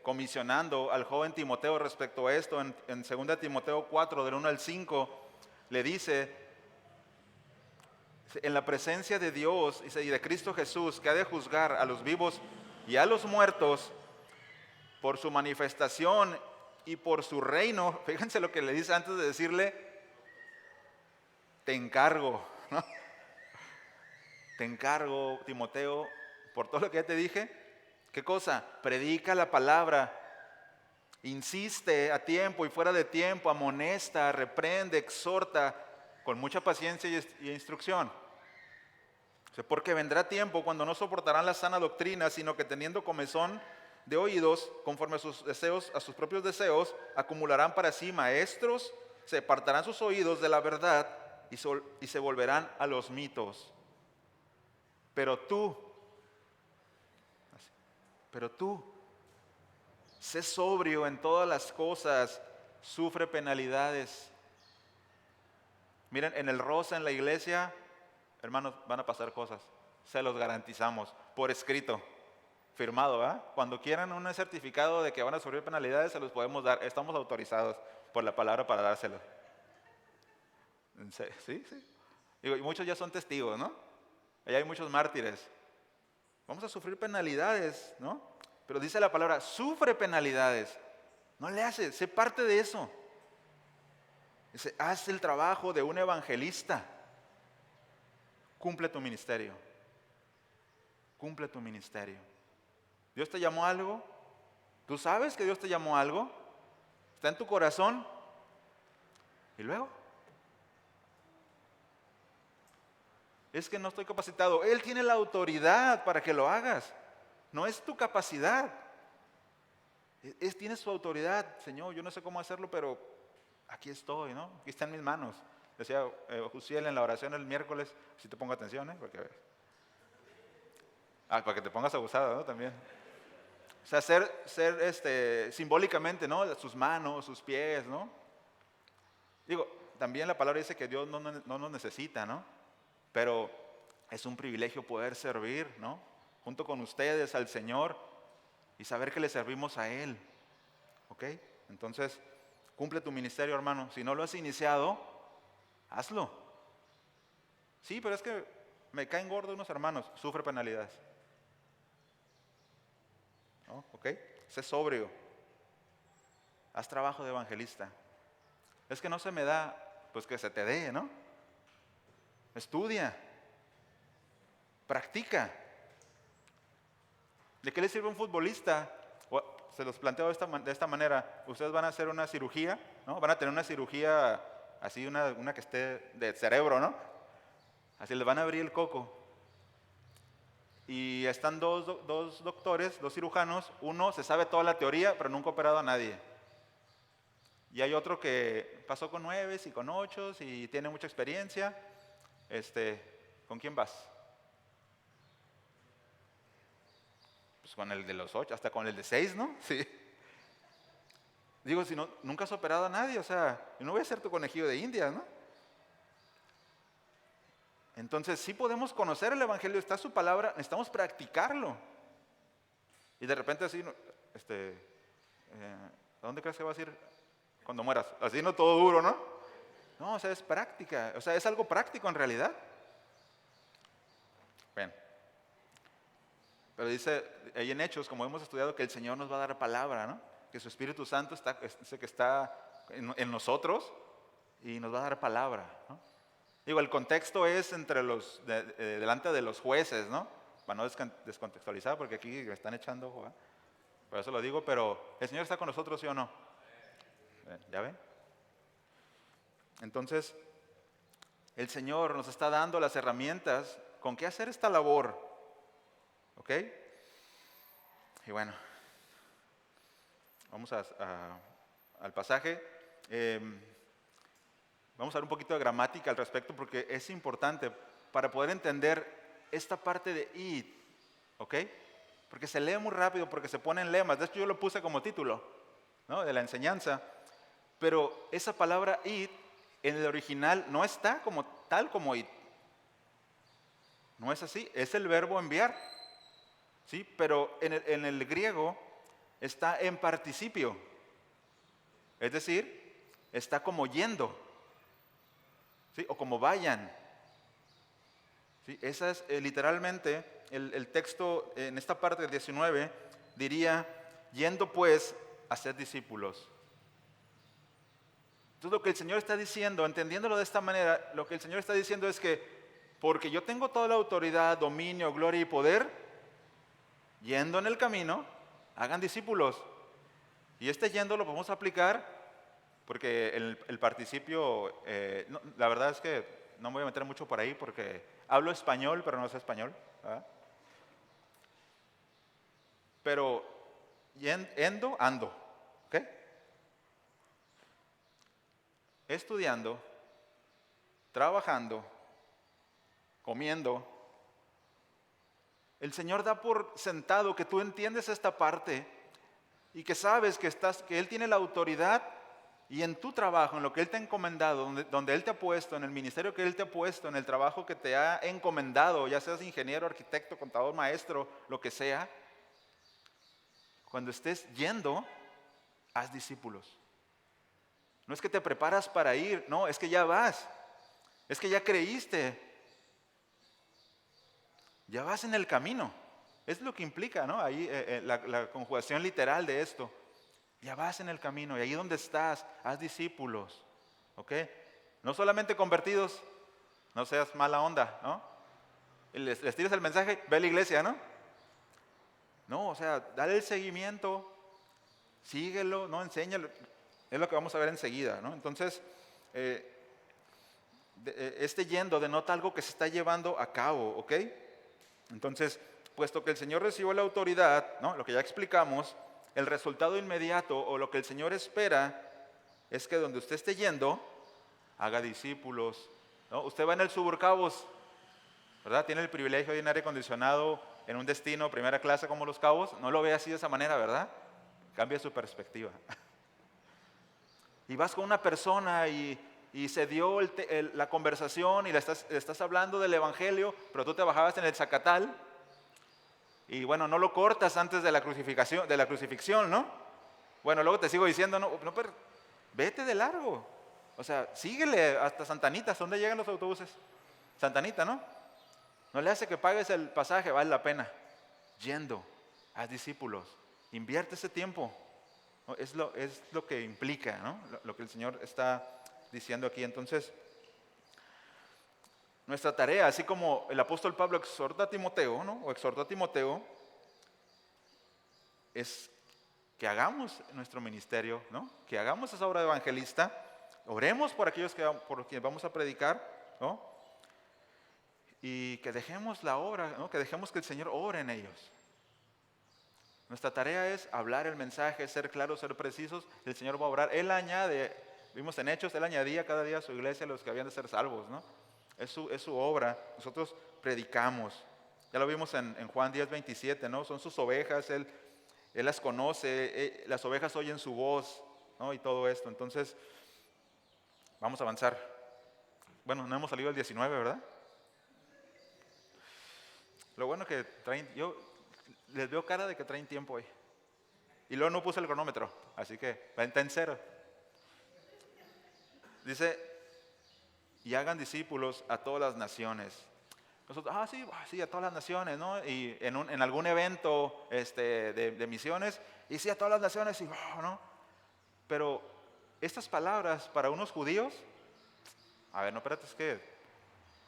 comisionando al joven Timoteo respecto a esto en 2 Timoteo 4, del 1 al 5, le dice: en la presencia de Dios y de Cristo Jesús, que ha de juzgar a los vivos y a los muertos por su manifestación y por su reino. Fíjense lo que le dice antes de decirle: te encargo, ¿no? Te encargo, Timoteo, por todo lo que ya te dije. ¿Qué cosa? Predica la palabra, insiste a tiempo y fuera de tiempo, amonesta, reprende, exhorta con mucha paciencia y instrucción. Porque vendrá tiempo cuando no soportarán la sana doctrina, sino que teniendo comezón de oídos, conforme a sus deseos, a sus propios deseos, acumularán para sí maestros, se apartarán sus oídos de la verdad y se volverán a los mitos. Pero tú, sé sobrio en todas las cosas, sufre penalidades. Miren, en el rosa, en la iglesia, hermanos, van a pasar cosas, se los garantizamos, por escrito, firmado, ¿verdad? Cuando quieran un certificado de que van a sufrir penalidades, se los podemos dar, estamos autorizados por la palabra para dárselo. Sí. Y muchos ya son testigos, ¿no? Allá hay muchos mártires. Vamos a sufrir penalidades, ¿no? Pero dice la palabra, sufre penalidades. No le haces, sé parte de eso. Dice, haz el trabajo de un evangelista. Cumple tu ministerio. Cumple tu ministerio. ¿Dios te llamó a algo? ¿Tú sabes que Dios te llamó a algo? ¿Está en tu corazón? ¿Y luego? Es que no estoy capacitado. Él tiene la autoridad para que lo hagas. No es tu capacidad. Tiene su autoridad. Señor, yo no sé cómo hacerlo, pero aquí estoy, ¿no? Aquí está en mis manos. Decía Jusiel en la oración el miércoles, si te pongo atención, porque para que te pongas abusado, ¿no? También. O sea, ser simbólicamente, ¿no? Sus manos, sus pies, ¿no? Digo, también la palabra dice que Dios no nos necesita, ¿no? Pero es un privilegio poder servir, ¿no? Junto con ustedes al Señor y saber que le servimos a Él, ¿ok? Entonces, cumple tu ministerio, hermano. Si no lo has iniciado, hazlo. Sí, pero es que me caen gordos unos hermanos, sufre penalidades. ¿No? ¿Ok? Sé sobrio. Haz trabajo de evangelista. Es que no se me da, pues que se te dé, ¿no? Estudia. Practica. ¿De qué le sirve un futbolista? Se los planteo de esta manera. Ustedes van a hacer una cirugía, ¿no? Van a tener una cirugía así, una que esté de cerebro, ¿no? Así les van a abrir el coco. Y están dos doctores, dos cirujanos. Uno se sabe toda la teoría, pero nunca ha operado a nadie. Y hay otro que pasó con 9 y con 8 y tiene mucha experiencia. ¿Con quién vas? Pues con el de los 8, hasta con el de 6, ¿no? Sí. Digo, si no, nunca has operado a nadie, o sea, yo no voy a ser tu conejillo de Indias, ¿no? Entonces, sí podemos conocer el Evangelio, está su palabra, necesitamos practicarlo. Y de repente así, ¿a dónde crees que vas a ir cuando mueras? Así no todo duro, ¿no? No, o sea, es práctica, o sea, es algo práctico en realidad. Bien. Pero dice ahí en Hechos, como hemos estudiado, que el Señor nos va a dar palabra, ¿no? Que su Espíritu Santo está en nosotros y nos va a dar palabra, ¿no? Digo, el contexto es entre delante de los jueces, ¿no? Para no descontextualizar, porque aquí me están echando ojo, ¿eh? Por eso lo digo, pero ¿el Señor está con nosotros, sí o no? ¿Ya ven? Entonces, el Señor nos está dando las herramientas con qué hacer esta labor, ¿ok? Y bueno, vamos al pasaje. Vamos a ver un poquito de gramática al respecto porque es importante para poder entender esta parte de id, ¿ok? Porque se lee muy rápido, porque se ponen lemas. De hecho, yo lo puse como título, ¿no? De la enseñanza. Pero esa palabra id en el original no está como tal como id. No es así, es el verbo enviar, ¿sí? Pero en el griego está en participio. Es decir, está como yendo, ¿sí? O como vayan. ¿Sí? Esa es literalmente el texto en esta parte del 19 diría, yendo pues a ser discípulos. Entonces lo que el Señor está diciendo, entendiéndolo de esta manera, lo que el Señor está diciendo es que porque yo tengo toda la autoridad, dominio, gloria y poder, yendo en el camino, hagan discípulos. Y este yendo lo podemos aplicar porque el participio, la verdad es que no me voy a meter mucho por ahí porque hablo español, pero no sé español, ¿verdad? Pero yendo, ando, ¿ok? Estudiando, trabajando, comiendo. El Señor da por sentado que tú entiendes esta parte y que sabes que Él tiene la autoridad y en tu trabajo, en lo que Él te ha encomendado, donde Él te ha puesto, en el ministerio que Él te ha puesto, en el trabajo que te ha encomendado, ya seas ingeniero, arquitecto, contador, maestro, lo que sea, cuando estés yendo, haz discípulos. No es que te preparas para ir, no, es que ya vas, es que ya creíste, ya vas en el camino. Es lo que implica, ¿no? Ahí la conjugación literal de esto. Ya vas en el camino y ahí donde estás, haz discípulos, ¿ok? No solamente convertidos, no seas mala onda, ¿no? Les tiras el mensaje, ve a la iglesia, ¿no? No, o sea, dale el seguimiento, síguelo, no, enséñalo. Es lo que vamos a ver enseguida, ¿no? Entonces, este yendo denota algo que se está llevando a cabo, ¿ok? Entonces, puesto que el Señor recibió la autoridad, ¿no? Lo que ya explicamos, el resultado inmediato o lo que el Señor espera es que donde usted esté yendo, haga discípulos, ¿no? Usted va en el Suburcabos, ¿verdad? Tiene el privilegio de ir en aire acondicionado en un destino primera clase como Los Cabos, no lo ve así de esa manera, ¿verdad? Cambia su perspectiva. Y vas con una persona y se dio la conversación y le estás hablando del Evangelio, pero tú te bajabas en el Zacatal y bueno, no lo cortas antes de la crucifixión, ¿no? Bueno, luego te sigo diciendo, no, pero vete de largo. O sea, síguele hasta Santanita, ¿hasta dónde llegan los autobuses? Santanita, ¿no? No le hace que pagues el pasaje, vale la pena. Yendo, haz discípulos, invierte ese tiempo. ¿No? Es lo que implica, ¿no? Lo que el Señor está diciendo aquí. Entonces, nuestra tarea, así como el apóstol Pablo exhorta a Timoteo, ¿no? O exhortó a Timoteo, es que hagamos nuestro ministerio, ¿no? Que hagamos esa obra de evangelista, oremos por aquellos por quienes vamos a predicar, ¿no? Y que dejemos la obra, ¿no? Que dejemos que el Señor obre en ellos. Nuestra tarea es hablar el mensaje, ser claros, ser precisos. El Señor va a obrar. Él añade, vimos en Hechos, Él añadía cada día a su iglesia a los que habían de ser salvos, ¿no? Es su obra. Nosotros predicamos. Ya lo vimos en Juan 10:27, ¿no? Son sus ovejas, Él las conoce, las ovejas oyen su voz, ¿no? Y todo esto. Entonces, vamos a avanzar. Bueno, no hemos salido del 19, ¿verdad? Lo bueno que yo les veo cara de que traen tiempo hoy. Y luego no puse el cronómetro, así que está en cero. Dice, y hagan discípulos a todas las naciones. Nosotros, sí, a todas las naciones, ¿no? Y en algún evento de misiones, y sí, a todas las naciones, y ¿no? Pero estas palabras para unos judíos, a ver, no, espérate, es que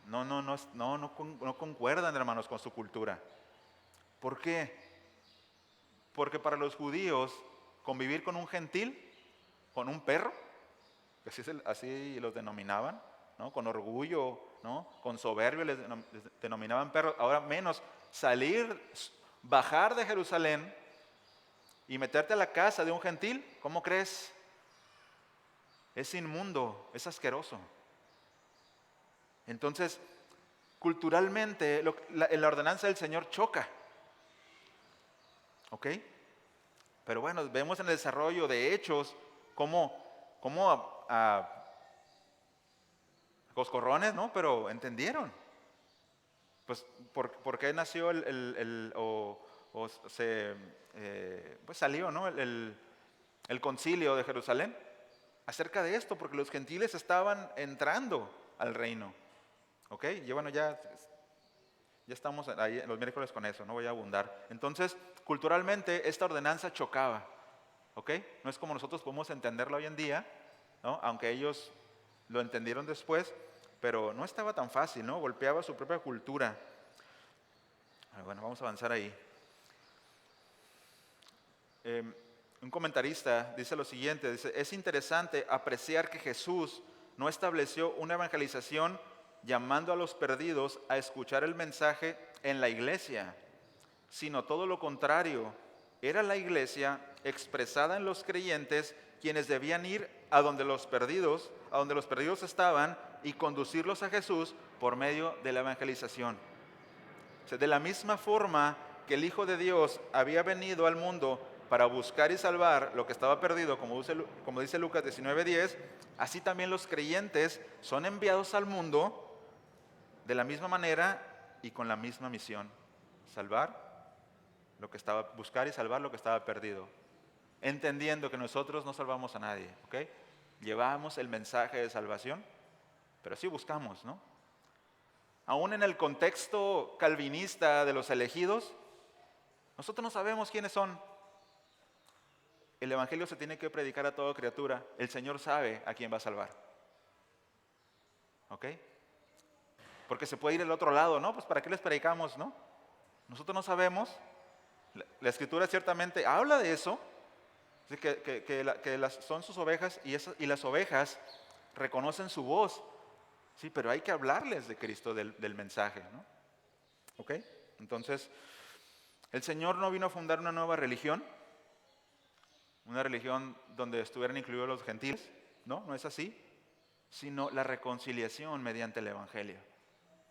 no concuerdan, hermanos, con su cultura. ¿Por qué? Porque para los judíos convivir con un gentil, con un perro, que así los denominaban, ¿no? Con orgullo, ¿no? Con soberbia les denominaban perros. Ahora menos bajar de Jerusalén y meterte a la casa de un gentil, ¿cómo crees? Es inmundo, es asqueroso. Entonces, culturalmente, la ordenanza del Señor choca. ¿Ok? Pero bueno, vemos en el desarrollo de Hechos cómo a coscorrones, ¿no? Pero entendieron. Pues, ¿por qué nació pues salió, ¿no? El concilio de Jerusalén? Acerca de esto, porque los gentiles estaban entrando al reino. ¿Ok? Y bueno, ya estamos ahí los miércoles con eso, no voy a abundar. Entonces, culturalmente, esta ordenanza chocaba. ¿Ok? No es como nosotros podemos entenderlo hoy en día, ¿no? Aunque ellos lo entendieron después, pero no estaba tan fácil, ¿no? Golpeaba su propia cultura. Bueno, vamos a avanzar ahí. Un comentarista dice lo siguiente, dice, es interesante apreciar que Jesús no estableció una evangelización llamando a los perdidos a escuchar el mensaje en la iglesia, sino todo lo contrario. Era la iglesia expresada en los creyentes quienes debían ir a donde los perdidos estaban y conducirlos a Jesús por medio de la evangelización. O sea, de la misma forma que el Hijo de Dios había venido al mundo para buscar y salvar lo que estaba perdido, como dice Lucas 19:10, así también los creyentes son enviados al mundo de la misma manera y con la misma misión: buscar y salvar lo que estaba perdido, entendiendo que nosotros no salvamos a nadie, ¿ok? Llevamos el mensaje de salvación, pero sí buscamos, ¿no? Aún en el contexto calvinista de los elegidos, nosotros no sabemos quiénes son. El evangelio se tiene que predicar a toda criatura. El Señor sabe a quién va a salvar. ¿Ok? Porque se puede ir al otro lado, ¿no? Pues ¿para qué les predicamos, no? Nosotros no sabemos. La Escritura ciertamente habla de eso, que son sus ovejas y las ovejas reconocen su voz. Sí, pero hay que hablarles de Cristo, del mensaje, ¿no? ¿Ok? Entonces, el Señor no vino a fundar una nueva religión, una religión donde estuvieran incluidos los gentiles, ¿no? No es así, sino la reconciliación mediante el Evangelio.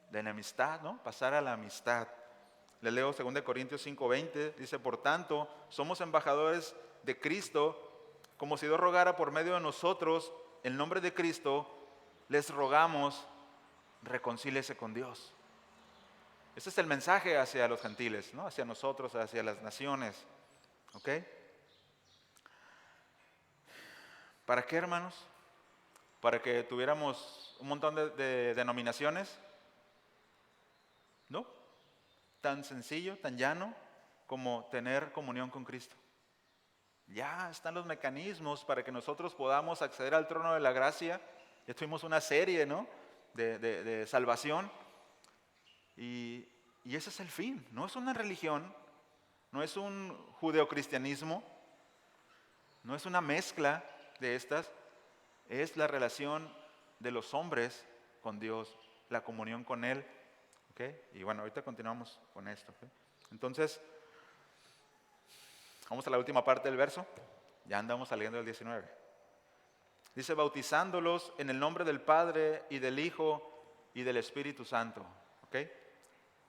De enemistad, ¿no? Pasar a la amistad. Le leo 2 Corintios 5:20, dice, por tanto, somos embajadores de Cristo, como si Dios rogara por medio de nosotros, en nombre de Cristo, les rogamos, reconcíliese con Dios. Ese es el mensaje hacia los gentiles, ¿no? Hacia nosotros, hacia las naciones. ¿Ok? ¿Para qué, hermanos? ¿Para que tuviéramos un montón de denominaciones? ¿No? Tan sencillo, tan llano como tener comunión con Cristo. Ya están los mecanismos para que nosotros podamos acceder al trono de la gracia. Ya tuvimos una serie, ¿no? de salvación. Y ese es el fin. No es una religión, no es un judeocristianismo, no es una mezcla de estas. Es la relación de los hombres con Dios, la comunión con Él. ¿Okay? Y bueno, ahorita continuamos con esto. ¿Okay? Entonces, vamos a la última parte del verso. Ya andamos saliendo del 19. Dice, bautizándolos en el nombre del Padre y del Hijo y del Espíritu Santo. ¿Okay?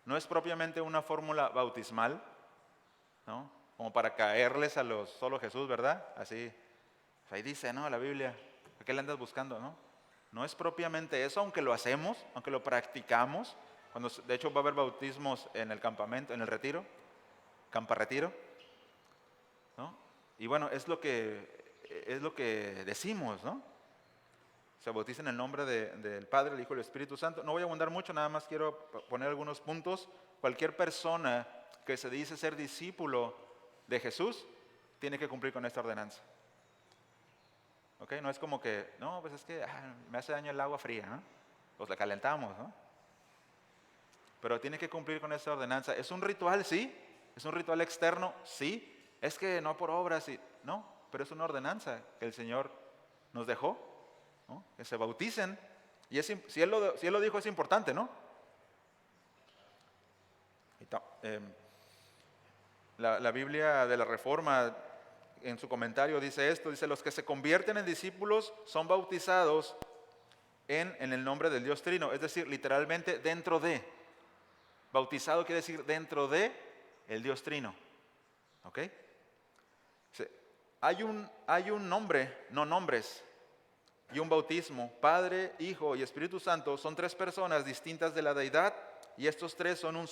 No es propiamente una fórmula bautismal, ¿no? Como para caerles a los solo Jesús, ¿verdad? Así, ahí dice, ¿no? La Biblia, ¿a qué le andas buscando, no? No es propiamente eso, aunque lo hacemos, aunque lo practicamos. De hecho va a haber bautismos en el campamento, en el retiro, camparretiro, ¿no? Y bueno, es lo que decimos, ¿no? Se bautiza en el nombre del Padre, el Hijo y el Espíritu Santo. No voy a abundar mucho, nada más quiero poner algunos puntos. Cualquier persona que se dice ser discípulo de Jesús tiene que cumplir con esta ordenanza. ¿Ok? No es como que, no, pues es que me hace daño el agua fría, ¿no? Pues la calentamos, ¿no? pero tiene que cumplir con esa ordenanza. ¿Es un ritual? Sí. ¿Es un ritual externo? Sí. Es que no por obras, sí. No, pero es una ordenanza que el Señor nos dejó, ¿no? Que se bauticen. Y si él lo dijo, es importante, ¿no? La Biblia de la Reforma, en su comentario, dice esto, dice, los que se convierten en discípulos son bautizados en el nombre del Dios Trino, es decir, literalmente dentro de. Bautizado quiere decir dentro de el Dios Trino. ¿Ok? Hay un nombre, no nombres, y un bautismo. Padre, Hijo y Espíritu Santo son tres personas distintas de la deidad, y estos tres son un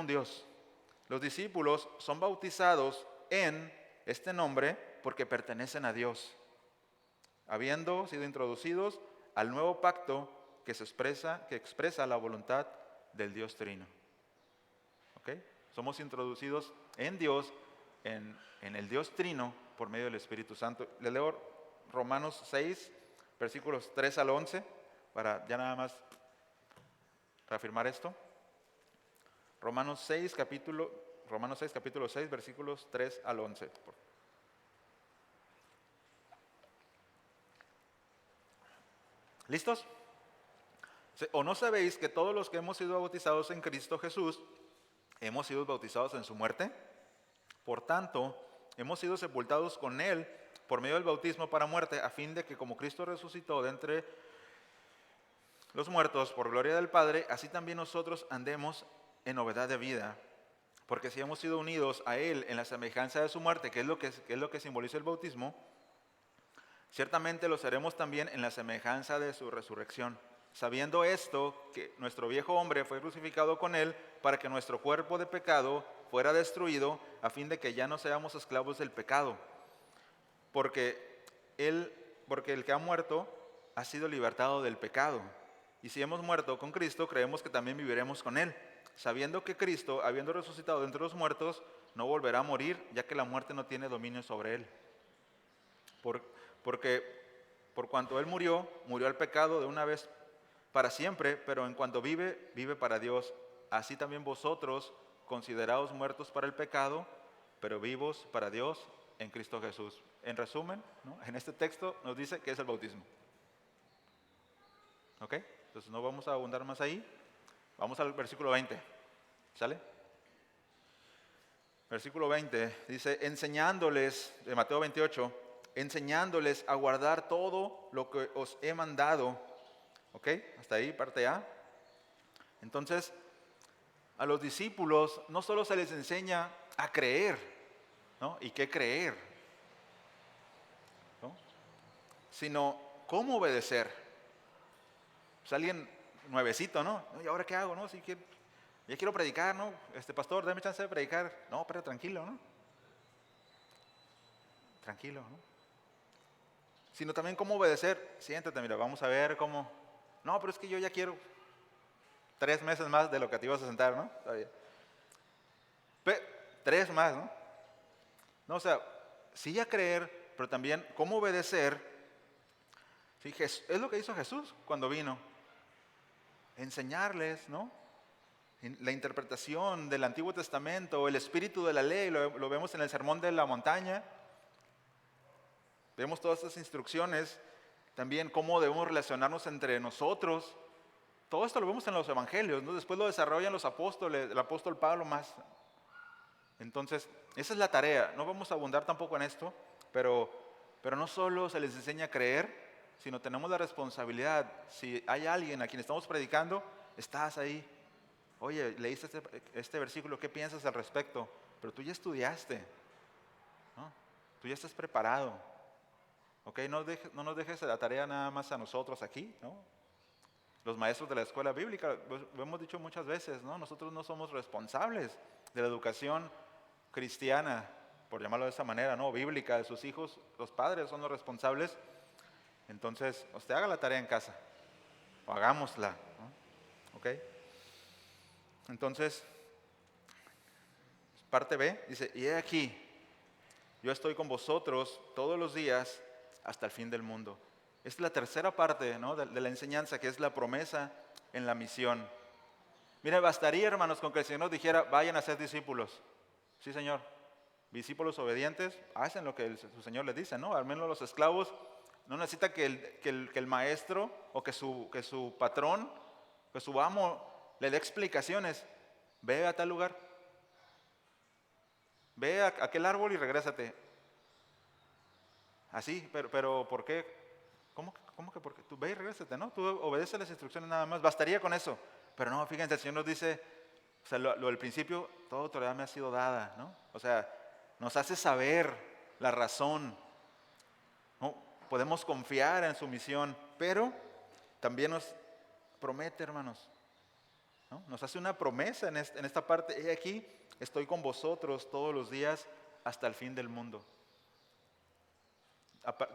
Dios. Los discípulos son bautizados en este nombre porque pertenecen a Dios, habiendo sido introducidos al nuevo pacto que expresa la voluntad del Dios Trino. ¿Ok? Somos introducidos en Dios, en el Dios Trino, por medio del Espíritu Santo. Le leo Romanos 6, versículos 3 al 11, para ya nada más reafirmar esto. Romanos 6, capítulo 6, versículos 3 al 11. ¿Listos? ¿O no sabéis que todos los que hemos sido bautizados en Cristo Jesús, hemos sido bautizados en su muerte? Por tanto, hemos sido sepultados con Él por medio del bautismo para muerte, a fin de que como Cristo resucitó de entre los muertos por gloria del Padre, así también nosotros andemos en novedad de vida. Porque si hemos sido unidos a Él en la semejanza de su muerte, que es lo que simboliza el bautismo, ciertamente lo seremos también en la semejanza de su resurrección. Sabiendo esto, que nuestro viejo hombre fue crucificado con Él para que nuestro cuerpo de pecado fuera destruido, a fin de que ya no seamos esclavos del pecado. Porque el que ha muerto ha sido libertado del pecado. Y si hemos muerto con Cristo, creemos que también viviremos con Él, sabiendo que Cristo, habiendo resucitado de entre los muertos, no volverá a morir, ya que la muerte no tiene dominio sobre Él. Porque por cuanto Él murió al pecado de una vez para siempre, pero en cuanto vive, vive para Dios. Así también vosotros, considerados muertos para el pecado, pero vivos para Dios en Cristo Jesús. En resumen, ¿no? En este texto nos dice que es el bautismo. ¿Ok? Entonces no vamos a abundar más ahí. Vamos al versículo 20. ¿Sale? Versículo 20 dice, enseñándoles, de Mateo 28, enseñándoles a guardar todo lo que os he mandado. ¿Ok? Hasta ahí, parte A. Entonces, a los discípulos no solo se les enseña a creer, ¿no? ¿Y qué creer? ¿No? Sino cómo obedecer. Pues alguien nuevecito, ¿no? ¿Y ahora qué hago, no? Si ya quiero predicar, ¿no? Pastor, dame chance de predicar. No, pero tranquilo, ¿no? Tranquilo, ¿no? Sino también cómo obedecer. Siéntate, mira, vamos a ver cómo. No, pero es que yo ya quiero 3 meses más de lo que te ibas a sentar, ¿no? Está bien. 3 más, ¿no? No, o sea, sí a creer, pero también cómo obedecer. Sí, es lo que hizo Jesús cuando vino. Enseñarles, ¿no? La interpretación del Antiguo Testamento, el espíritu de la ley, lo vemos en el Sermón de la Montaña. Vemos todas estas instrucciones, también cómo debemos relacionarnos entre nosotros. Todo esto lo vemos en los evangelios, ¿no? Después lo desarrollan los apóstoles, el apóstol Pablo más. Entonces, esa es la tarea. No vamos a abundar tampoco en esto, pero no solo se les enseña a creer, sino tenemos la responsabilidad. Si hay alguien a quien estamos predicando, estás ahí. Oye, leíste este versículo, ¿qué piensas al respecto? Pero tú ya estudiaste, ¿no? Tú ya estás preparado. ¿Ok? No nos dejes la tarea nada más a nosotros aquí, ¿no? Los maestros de la escuela bíblica, lo hemos dicho muchas veces, ¿no? Nosotros no somos responsables de la educación cristiana, por llamarlo de esa manera, ¿no? Bíblica de sus hijos. Los padres son los responsables. Entonces, usted haga la tarea en casa, o hagámosla, ¿no? ¿Ok? Entonces, parte B dice, y he aquí, yo estoy con vosotros todos los días hasta el fin del mundo. Esta es la tercera parte, ¿no? de la enseñanza, que es la promesa en la misión. Mire, bastaría, hermanos, con que el Señor nos dijera, vayan a ser discípulos. Sí, Señor. Discípulos obedientes, hacen lo que su Señor les dice, ¿no? Al menos los esclavos no necesita que el maestro o que su patrón, que su amo le dé explicaciones. Ve a tal lugar, ve a aquel árbol y regrésate. Así, pero ¿por qué? ¿Cómo que por qué? Tú ve y regrésate, ¿no? Tú obedeces las instrucciones nada más, bastaría con eso. Pero no, fíjense, el Señor nos dice, o sea, lo del principio, toda autoridad me ha sido dada, ¿no? O sea, nos hace saber la razón, ¿no? Podemos confiar en su misión, pero también nos promete, hermanos, ¿no? Nos hace una promesa en esta parte. He aquí, estoy con vosotros todos los días hasta el fin del mundo.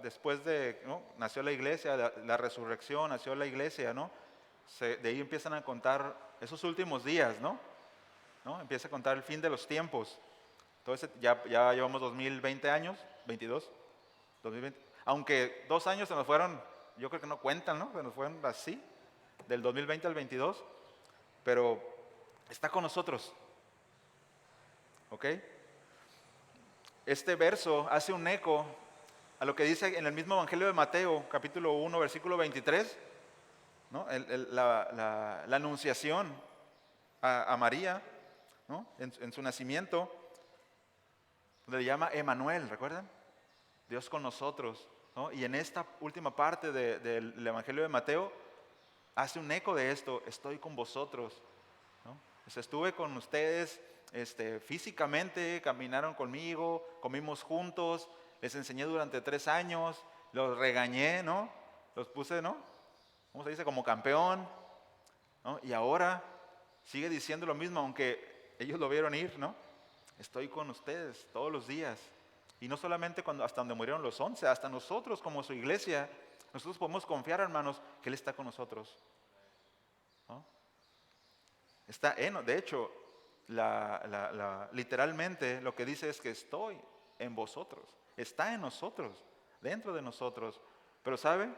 Después de, ¿no? Nació la iglesia, la resurrección, nació la iglesia, ¿no? De ahí empiezan a contar esos últimos días, ¿no? Empieza a contar el fin de los tiempos. Entonces ya llevamos 2020 años, 22, 2020. Aunque 2 años se nos fueron, yo creo que no cuentan, ¿no? Se nos fueron así, del 2020 al 22. Pero está con nosotros, ¿ok? Este verso hace un eco a lo que dice en el mismo Evangelio de Mateo, capítulo 1, versículo 23, ¿no? La anunciación a María, ¿no? En su nacimiento, donde le llama Emanuel, ¿recuerdan? Dios con nosotros, ¿no? Y en esta última parte del Evangelio de Mateo, hace un eco de esto, estoy con vosotros, ¿no? Pues estuve con ustedes físicamente, caminaron conmigo, comimos juntos, les enseñé durante 3 años, los regañé, ¿no? Los puse, ¿no? ¿Cómo se dice? Como campeón, ¿no? Y ahora sigue diciendo lo mismo, aunque ellos lo vieron ir, ¿no? Estoy con ustedes todos los días. Y no solamente hasta donde murieron los 11, hasta nosotros como su iglesia, nosotros podemos confiar, hermanos, que Él está con nosotros, ¿no? De hecho, literalmente lo que dice es que estoy en vosotros, está en nosotros, dentro de nosotros. Pero ¿sabe?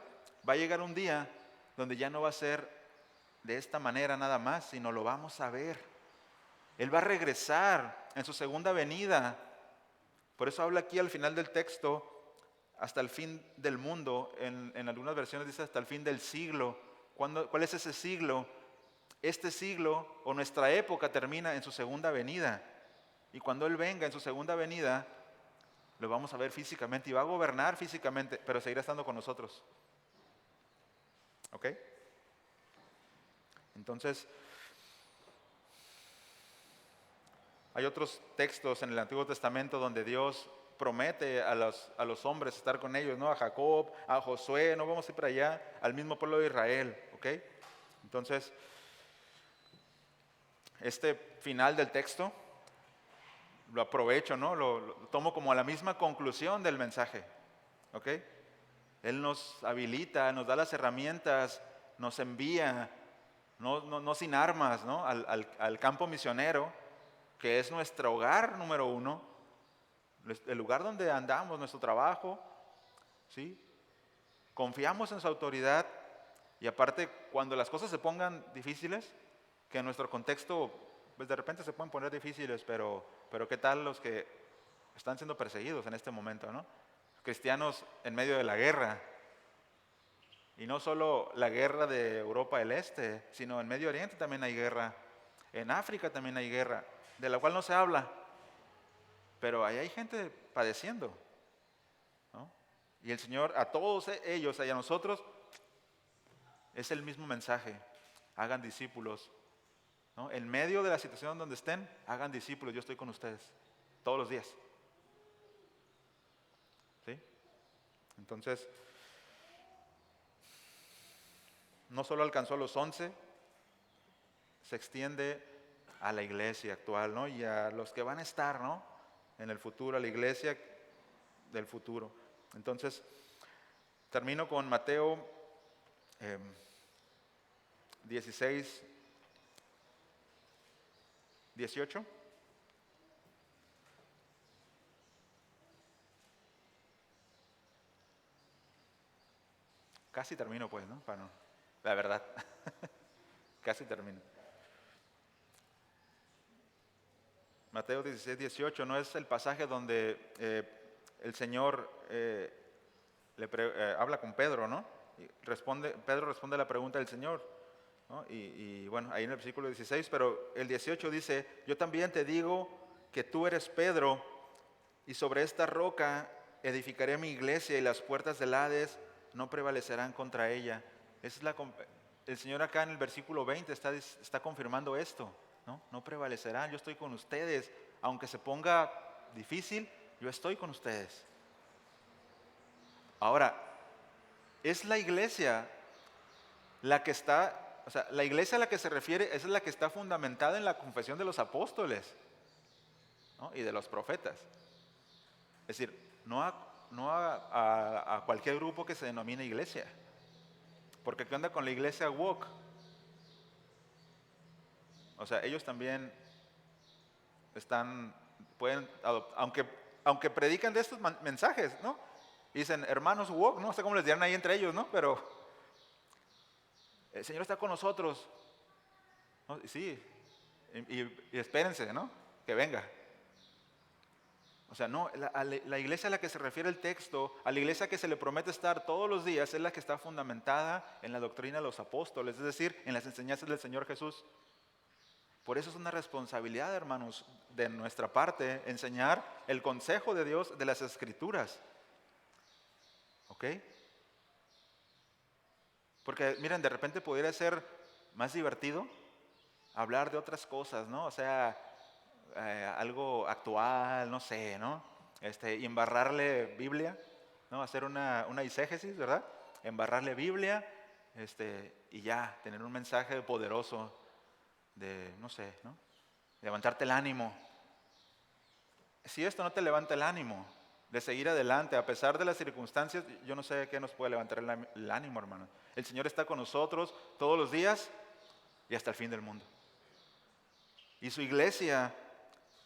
Va a llegar un día donde ya no va a ser de esta manera nada más, sino lo vamos a ver. Él va a regresar en su segunda venida. Por eso habla aquí al final del texto, hasta el fin del mundo. En algunas versiones dice hasta el fin del siglo. ¿Cuál es ese siglo? Este siglo o nuestra época termina en su segunda venida. Y cuando Él venga en su segunda venida, lo vamos a ver físicamente y va a gobernar físicamente, pero seguirá estando con nosotros. ¿Ok? Entonces, hay otros textos en el Antiguo Testamento donde Dios promete a los hombres estar con ellos, ¿no? A Jacob, a Josué, no vamos a ir para allá, al mismo pueblo de Israel, ¿ok? Entonces, este final del texto lo aprovecho, ¿no? Lo tomo como la misma conclusión del mensaje, ¿ok? Él nos habilita, nos da las herramientas, nos envía, no sin armas, ¿no? Al campo misionero, que es nuestro hogar número 1, el lugar donde andamos, nuestro trabajo, ¿sí? Confiamos en su autoridad y aparte cuando las cosas se pongan difíciles, que en nuestro contexto pues de repente se pueden poner difíciles, pero ¿qué tal los que están siendo perseguidos en este momento, ¿no? Cristianos en medio de la guerra. Y no solo la guerra de Europa del Este, sino en Medio Oriente también hay guerra. En África también hay guerra, de la cual no se habla. Pero ahí hay gente padeciendo, ¿no? Y el Señor a todos ellos y a nosotros es el mismo mensaje. Hagan discípulos, ¿no? En medio de la situación donde estén, hagan discípulos. Yo estoy con ustedes todos los días. ¿Sí? Entonces, no solo alcanzó a los 11, se extiende a la iglesia actual, ¿no? Y a los que van a estar, ¿no? En el futuro, a la iglesia del futuro. Entonces, termino con Mateo 16, 18. Casi termino pues, ¿no? La verdad. Casi termino. Mateo 16, 18, ¿no es el pasaje donde el Señor habla con Pedro, ¿no? Pedro responde a la pregunta del Señor, ¿no? Y bueno, ahí en el versículo 16, pero el 18 dice, yo también te digo que tú eres Pedro, y sobre esta roca edificaré mi iglesia, y las puertas del Hades no prevalecerán contra ella. El Señor acá en el versículo 20 está confirmando esto, ¿no? No prevalecerán, yo estoy con ustedes, aunque se ponga difícil, yo estoy con ustedes. Ahora, es la iglesia la que está, o sea, la iglesia a la que se refiere es la que está fundamentada en la confesión de los apóstoles, ¿no? Y de los profetas. Es decir, no a cualquier grupo que se denomine iglesia. Porque ¿qué onda con la iglesia woke? O sea, ellos también aunque predican de estos mensajes, ¿no? Dicen, hermanos woke, no sé cómo les dirán ahí entre ellos, ¿no? Pero el Señor está con nosotros, ¿no? Sí, y espérense, ¿no? Que venga. O sea, no, la iglesia a la que se refiere el texto, a la iglesia que se le promete estar todos los días, es la que está fundamentada en la doctrina de los apóstoles, es decir, en las enseñanzas del Señor Jesús. Por eso es una responsabilidad, hermanos, de nuestra parte, enseñar el consejo de Dios de las Escrituras. ¿Ok? Porque, miren, de repente pudiera ser más divertido hablar de otras cosas, ¿no? O sea, algo actual, no sé, ¿no? Y embarrarle Biblia, ¿no? Hacer una eisegesis, ¿verdad? Embarrarle Biblia, y ya, tener un mensaje poderoso de, no sé, ¿no? Levantarte el ánimo. Si esto no te levanta el ánimo de seguir adelante, a pesar de las circunstancias, yo no sé qué nos puede levantar el ánimo, hermano. El Señor está con nosotros todos los días y hasta el fin del mundo. Y su iglesia,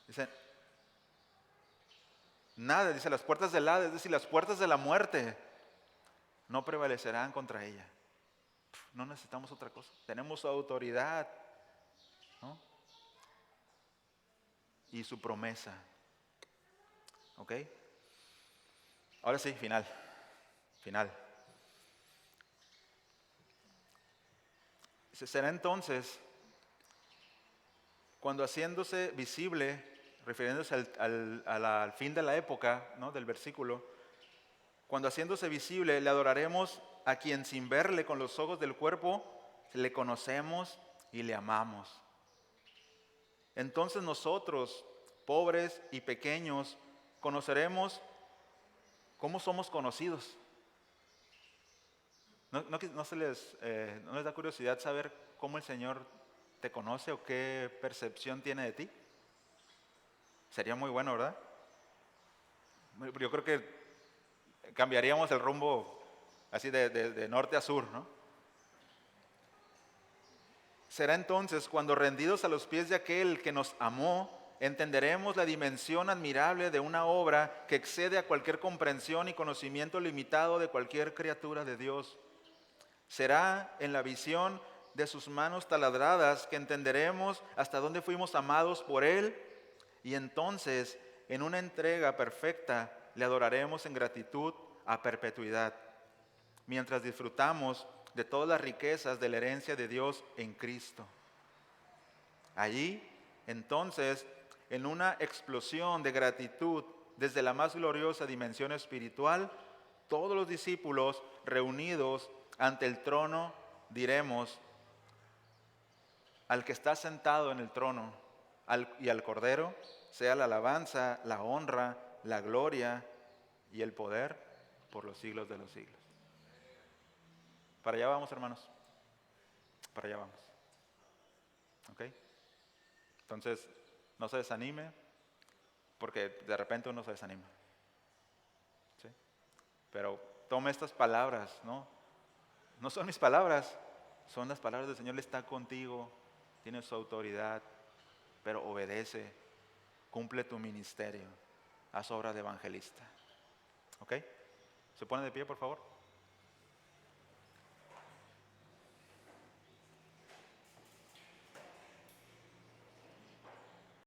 dice, nada, dice, las puertas del Hades, es decir, las puertas de la muerte, no prevalecerán contra ella. No necesitamos otra cosa. Tenemos su autoridad, ¿no? Y su promesa. ¿Ok? Ahora sí, final. Será entonces cuando haciéndose visible, refiriéndose al fin de la época, ¿no? Del versículo, cuando haciéndose visible le adoraremos a quien sin verle con los ojos del cuerpo le conocemos y le amamos. Entonces nosotros, pobres y pequeños, conoceremos cómo somos conocidos. ¿No les da curiosidad saber cómo el Señor te conoce o qué percepción tiene de ti? Sería muy bueno, ¿verdad? Yo creo que cambiaríamos el rumbo así de norte a sur, ¿no? Será entonces cuando rendidos a los pies de aquel que nos amó, entenderemos la dimensión admirable de una obra que excede a cualquier comprensión y conocimiento limitado de cualquier criatura de Dios. Será en la visión de sus manos taladradas que entenderemos hasta dónde fuimos amados por Él, y entonces en una entrega perfecta le adoraremos en gratitud a perpetuidad, mientras disfrutamos de todas las riquezas de la herencia de Dios en Cristo. Allí, entonces, en una explosión de gratitud desde la más gloriosa dimensión espiritual, todos los discípulos reunidos ante el trono diremos, al que está sentado en el trono y al Cordero, sea la alabanza, la honra, la gloria y el poder por los siglos de los siglos. Para allá vamos, hermanos. Para allá vamos. ¿Ok? Entonces, no se desanime, porque de repente uno se desanima. ¿Sí? Pero tome estas palabras, ¿no? No son mis palabras, son las palabras del Señor. Él está contigo, tiene su autoridad, pero obedece, cumple tu ministerio, haz obra de evangelista. ¿Ok? ¿Se pone de pie, por favor?